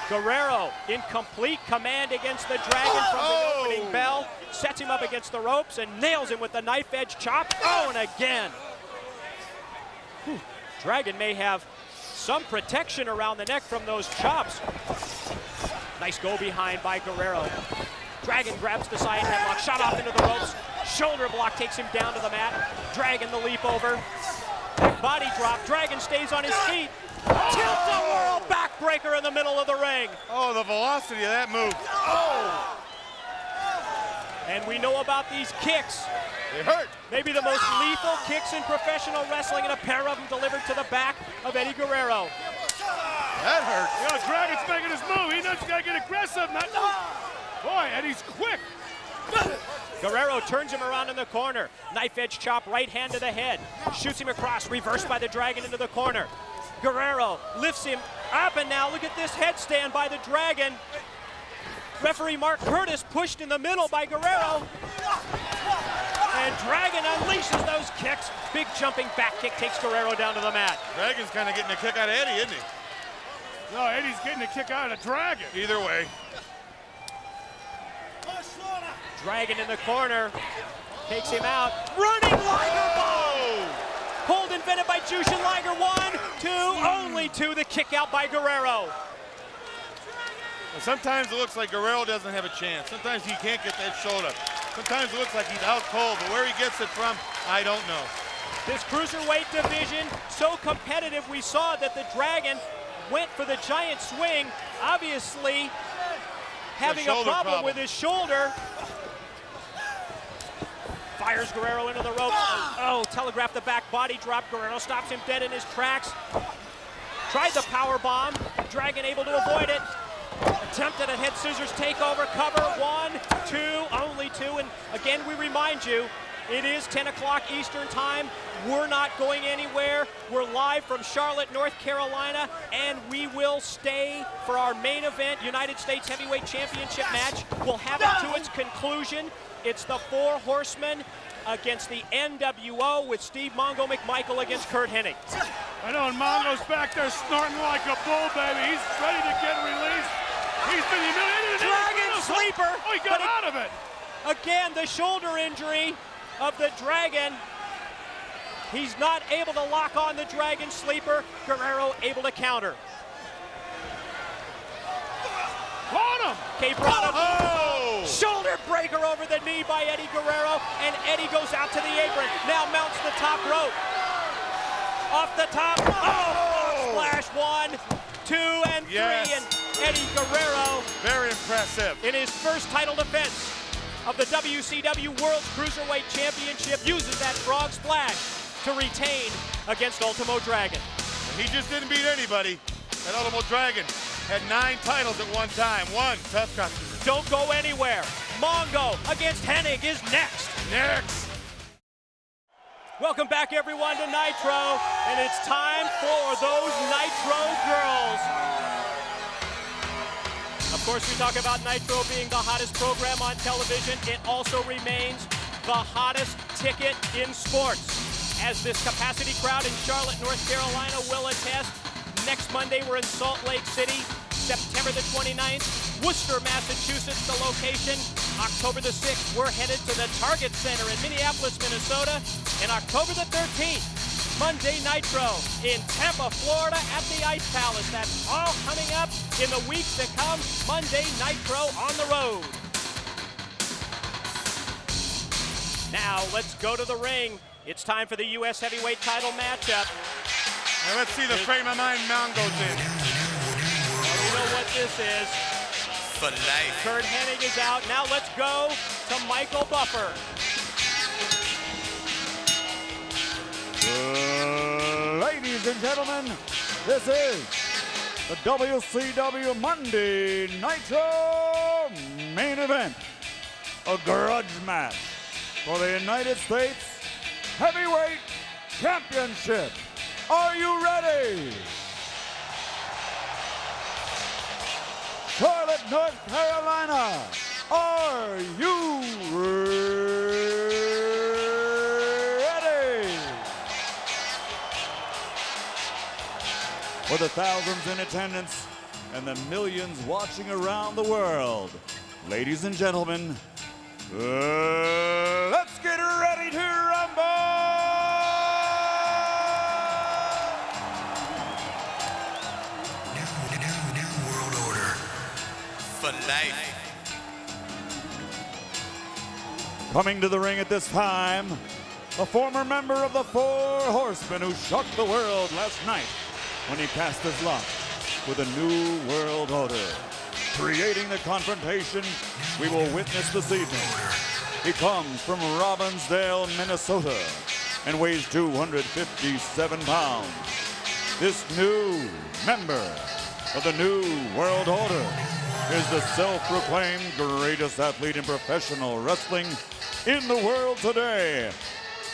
Guerrero in complete command against the Dragon from the opening bell. Sets him up against the ropes and nails him with the knife edge chop. Oh, and again. Whew. Dragon may have some protection around the neck from those chops. Nice go behind by Guerrero. Dragon grabs the side headlock, shot off into the ropes. Shoulder block takes him down to the mat. Dragon the leap over. Body drop. Dragon stays on his feet. Tilt-a-whirl backbreaker in the middle of the ring. Oh, the velocity of that move. Oh! And we know about these kicks. They hurt. Maybe the most lethal kicks in professional wrestling, and a pair of them delivered to the back of Eddie Guerrero. That hurt. You know, Dragon's making his move. He knows he's got to get aggressive. Boy, Eddie's quick. Guerrero turns him around in the corner. Knife edge chop, right hand to the head. Shoots him across, reversed by the Dragon into the corner. Guerrero lifts him up, and now look at this headstand by the Dragon. Referee Mark Curtis pushed in the middle by Guerrero. And Dragon unleashes those kicks. Big jumping back kick takes Guerrero down to the mat. Dragon's kind of getting a kick out of Eddie, isn't he? No, Eddie's getting a kick out of the Dragon. Either way. Dragon in the corner. Takes him out. Running Liger bomb! Hold invented by Jushin Liger. 1, 2, only 2. The kick out by Guerrero. Sometimes it looks like Guerrero doesn't have a chance. Sometimes he can't get that shoulder. Sometimes it looks like he's out cold, but where he gets it from, I don't know. This Cruiserweight division, so competitive, we saw that the Dragon went for the giant swing, obviously having a problem with his shoulder. Fires Guerrero into the ropes. Oh, telegraphed the back body drop. Guerrero stops him dead in his tracks. Tried the power bomb. Dragon able to avoid it. Attempted a head scissors takeover cover. 1, 2, only 2. And again, we remind you, It is 10 o'clock Eastern time. We're not going anywhere. We're live from Charlotte, North Carolina, and we will stay for our main event, United States Heavyweight Championship match. We'll have it to its conclusion. It's the Four Horsemen against the nWo with Steve Mongo McMichael against Curt Hennig. I know, and Mongo's back there snorting like a bull, baby. He's ready to get released. He's been humiliated. Dragon sleeper. Oh, he got out of it. Again, the shoulder injury of the Dragon. He's not able to lock on the Dragon sleeper. Guerrero able to counter. Caught him. Cape Rana. Shoulder breaker over the knee by Eddie Guerrero, and Eddie goes out to the apron. Now mounts the top rope. Off the top. Oh! Splash 1, 2, and 3, and Eddie Guerrero. Very impressive. In his first title defense of the WCW World Cruiserweight Championship, uses that frog splash to retain against Ultimo Dragon. He just didn't beat anybody. That Ultimo Dragon had 9 titles at one time. One tough customer. Don't go anywhere. Mongo against Hennig is next. Next. Welcome back, everyone, to Nitro, and it's time for those Nitro girls. Of course, we talk about Nitro being the hottest program on television. It also remains the hottest ticket in sports. As this capacity crowd in Charlotte, North Carolina will attest, next Monday we're in Salt Lake City, September the 29th, Worcester, Massachusetts, the location. October the 6th, we're headed to the Target Center in Minneapolis, Minnesota. And October the 13th, Monday Nitro in Tampa, Florida at the Ice Palace. That's all coming up in the weeks to come. Monday Nitro on the road. Now let's go to the ring. It's time for the U.S. Heavyweight title matchup. Now let's see the frame of mind Mongo's in. You know what this is. For life. Curt Hennig is out. Now let's go to Michael Buffer. Ladies and gentlemen, this is the WCW Monday Nitro main event. A grudge match for the United States Heavyweight Championship. Are you ready? Charlotte, North Carolina, are you ready? For the thousands in attendance and the millions watching around the world, ladies and gentlemen, let's get ready to rumble! For life. Coming to the ring at this time, a former member of the Four Horsemen who shocked the world last night when he cast his lot with a new world order. Creating the confrontation we will witness this evening. He comes from Robbinsdale, Minnesota, and weighs 257 pounds. This new member of the New World Order is the self-proclaimed greatest athlete in professional wrestling in the world today.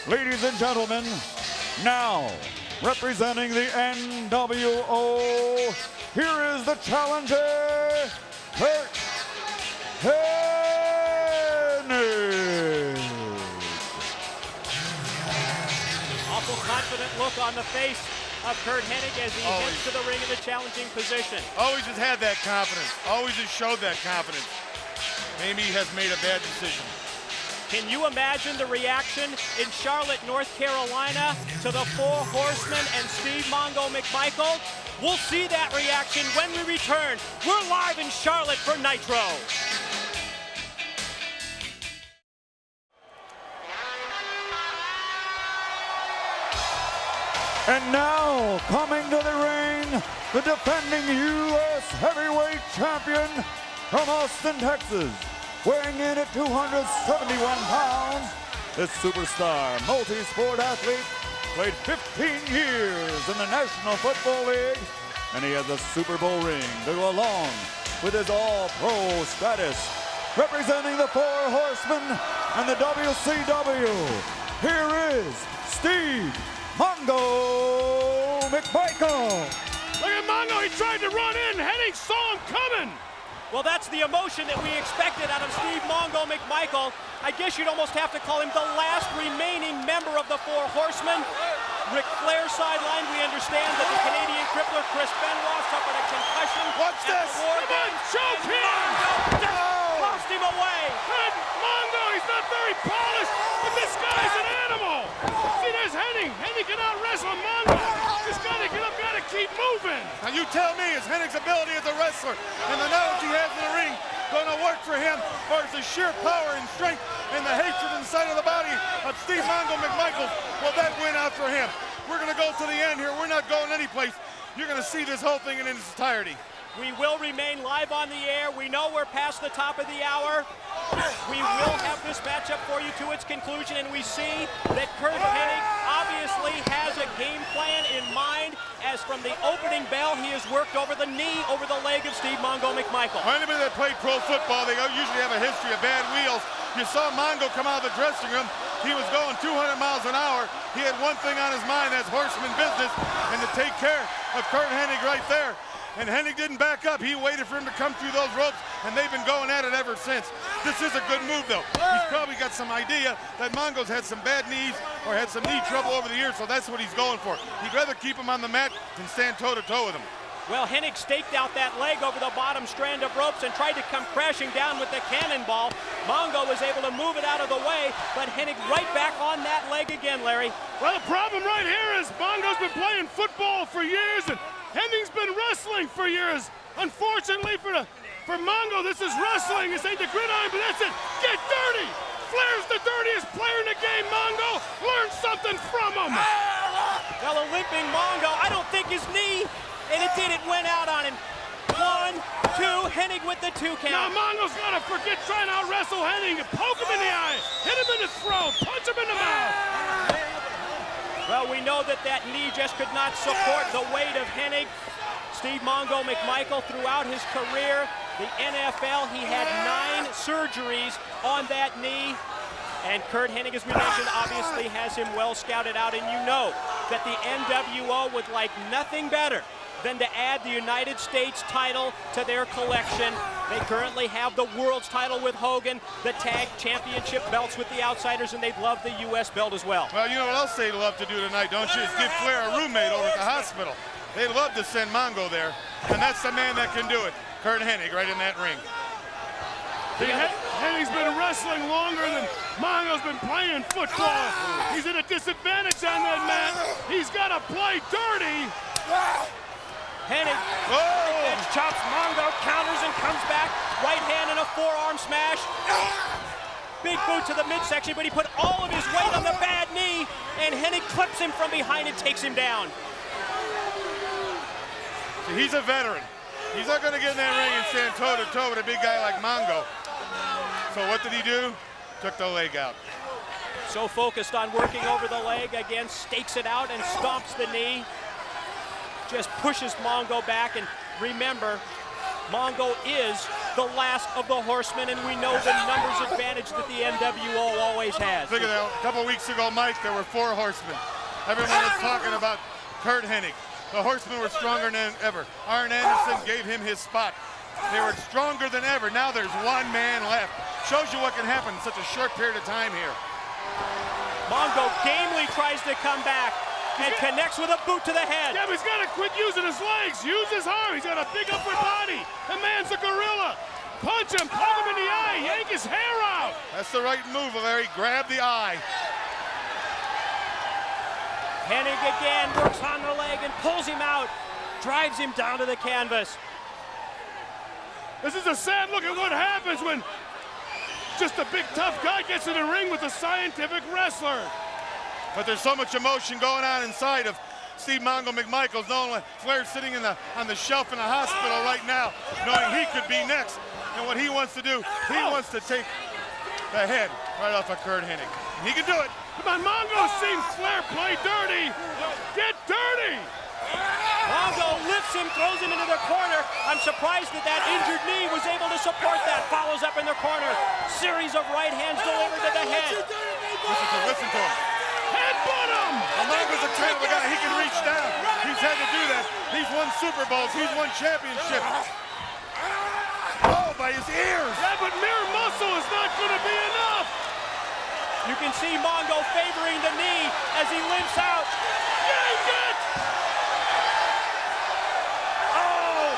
Ladies and gentlemen, now representing the nWo, here is the challenger, Curt Hennig. Awful confident look on the face of Curt Hennig as he heads to the ring in a challenging position. Always has had that confidence. Always has showed that confidence. Maybe he has made a bad decision. Can you imagine the reaction in Charlotte, North Carolina to the Four Horsemen and Steve Mongo McMichael? We'll see that reaction when we return. We're live in Charlotte for Nitro. And now, coming to the ring, the defending U.S. Heavyweight Champion from Austin, Texas, weighing in at 271 pounds, this superstar multi-sport athlete played 15 years in the National Football League, and he has a Super Bowl ring to go along with his all-pro status. Representing the Four Horsemen, And the WCW, here is Steve Mongo McMichael. Look at Mongo, he tried to run in. Hennig saw him coming. Well, that's the emotion that we expected out of Steve Mongo McMichael. I guess you'd almost have to call him the last remaining member of the Four Horsemen. Ric Flair sideline, we understand that the Canadian crippler Chris Benoit suffered a concussion. What's at this? the War Come on, Games. choke him! Mongo just lost him away. Good Mongo, he's not very polished, but this guy's an animal. See, there's Hennig. Hennig cannot wrestle Mongo. This guy to get up, gotta keep moving. Now you tell me, is Hennig's ability as a wrestler and the knowledge he has in the ring gonna work for him, or is the sheer power and strength and the hatred inside of the body of Steve Mongo McMichael, will that win out for him? We're gonna go to the end here. We're not going anyplace. You're gonna see this whole thing in its entirety. We will remain live on the air. We know we're past the top of the hour. We will have this matchup for you to its conclusion, and we see that Curt Hennig obviously has a game plan in mind, as from the opening bell, he has worked over the knee, over the leg of Steve Mongo McMichael. For anybody that played pro football, they usually have a history of bad wheels. You saw Mongo come out of the dressing room. He was going 200 miles an hour. He had one thing on his mind, that's horseman business, and to take care of Curt Hennig right there. And Hennig didn't back up. He waited for him to come through those ropes, and they've been going at it ever since. This is a good move, though. He's probably got some idea that Mongo's had some bad knees or had some knee trouble over the years, so that's what he's going for. He'd rather keep him on the mat than stand toe-to-toe with him. Well, Hennig staked out that leg over the bottom strand of ropes and tried to come crashing down with the cannonball. Mongo was able to move it out of the way, but Hennig right back on that leg again, Larry. Well, the problem right here is Mongo's been playing football for years, and Hennig's been wrestling for years. Unfortunately for Mongo, this is wrestling. This ain't the gridiron, but that's it. Get dirty! Flair's the dirtiest player in the game, Mongo. Learn something from him. Well, a limping Mongo, I don't think his knee, and it did, it went out on him. 1, 2, Hennig with the 2 count. Now Mongo's gotta forget trying to out-wrestle Hennig. Poke him in the eye, hit him in the throat, punch him in the mouth. Well, we know that that knee just could not support the weight of Hennig. Steve Mongo McMichael, throughout his career, the NFL, he had 9 surgeries on that knee. And Curt Hennig, as we mentioned, obviously has him well scouted out. And you know that the nWo would like nothing better than to add the United States title to their collection. They currently have the world's title with Hogan, the tag championship belts with the Outsiders, and they'd love the U.S. belt as well. Well, you know what else they'd love to do tonight, don't you? Is give Flair a roommate over at the hospital. They'd love to send Mongo there, and that's the man that can do it. Curt Hennig right in that ring. Hennig's been wrestling longer than Mongo's been playing football. He's at a disadvantage on that mat. He's got to play dirty. Hennig edge chops, Mongo counters and comes back. Right hand and a forearm smash. Big boot to the midsection, but he put all of his weight on the bad knee, and Hennig clips him from behind and takes him down. See, he's a veteran. He's not going to get in that ring and stand toe-to-toe with a big guy like Mongo. So what did he do? Took the leg out. So focused on working over the leg, again stakes it out and stomps the knee. Just pushes Mongo back, and remember, Mongo is the last of the Horsemen, and we know the numbers advantage that the nWo always has. Look at that, a couple weeks ago, Mike, there were 4 Horsemen. Everyone was talking about Curt Hennig. The Horsemen were stronger than ever. Arn Anderson gave him his spot. They were stronger than ever. Now there's 1 man left. Shows you what can happen in such a short period of time here. Mongo gamely tries to come back and connects with a boot to the head. Yeah, but he's got to quit using his legs. Use his arm. He's got a big upper body. The man's a gorilla. Punch him, poke him in the eye, yank his hair out. That's the right move, Larry. Grab the eye. Hennig again works on the leg and pulls him out, drives him down to the canvas. This is a sad look at what happens when just a big tough guy gets in the ring with a scientific wrestler. But there's so much emotion going on inside of Steve Mongo McMichael's, knowing Flair's sitting on the shelf in the hospital right now, knowing he could be next. And what he wants to do, he wants to take the head right off of Curt Hennig. And he can do it. Come on, Mongo's seen Flair play dirty. Get dirty! Mongo lifts him, throws him into the corner. I'm surprised that that injured knee was able to support that. Follows up in the corner. Series of right hands delivered to the head. Listen to him. Headbutt him! Amanga's a kind of a guy, he can reach down. He's had to do that. He's won Super Bowls, he's won championships. Oh, by his ears! Yeah, but mere muscle is not going to be enough. You can see Mongo favoring the knee as he limps out. Yank it! Oh!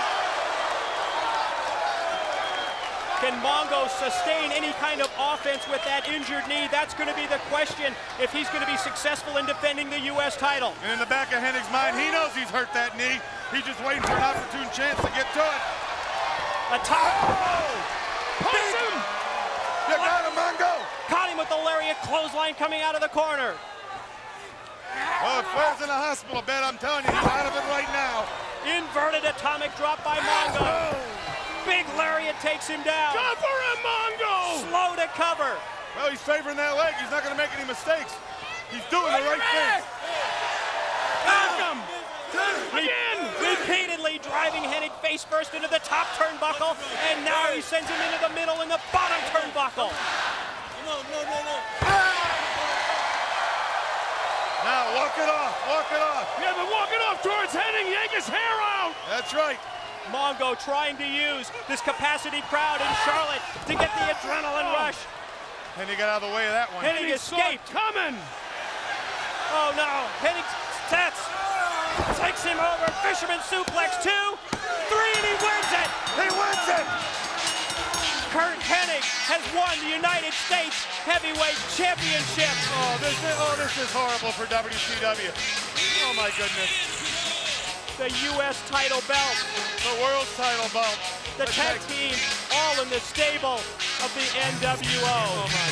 Can Mongo sustain any kind of offense with that injured knee? That's going to be the question if he's going to be successul in defending the U.S. title. And in the back of Hennig's mind, he knows he's hurt that knee. He's just waiting for an opportune chance to get to it. A top. Punch him! You got him, Mongo! Caught him with the lariat clothesline coming out of the corner. Oh, if Flair's in a hospital bed, I'm telling you, he's out of it right now. Inverted atomic drop by Mongo. Big lariat takes him down. Cover him, Mongo! Slow to cover. Well, he's favoring that leg. He's not going to make any mistakes. He's doing the right thing. Knock him! Again! Repeatedly driving Hennig face first into the top turnbuckle, and now he sends him into the middle in the bottom turnbuckle. Now, walk it off, walk it off. Yeah, but walk it off towards Hennig, yank his hair out! That's right. Mongo trying to use this capacity crowd in Charlotte to get the adrenaline rush. Hennig got out of the way of that one. Hennig escaped. Coming! Oh no, Hennig sets. Takes him over, fisherman suplex, 2, 3, and he wins it! He wins it! Curt Hennig has won the United States Heavyweight Championship. Oh, this is horrible for WCW. Oh my goodness. The U.S. title belt. The world's title belt. The tag team all in the stable of the nWo. Oh my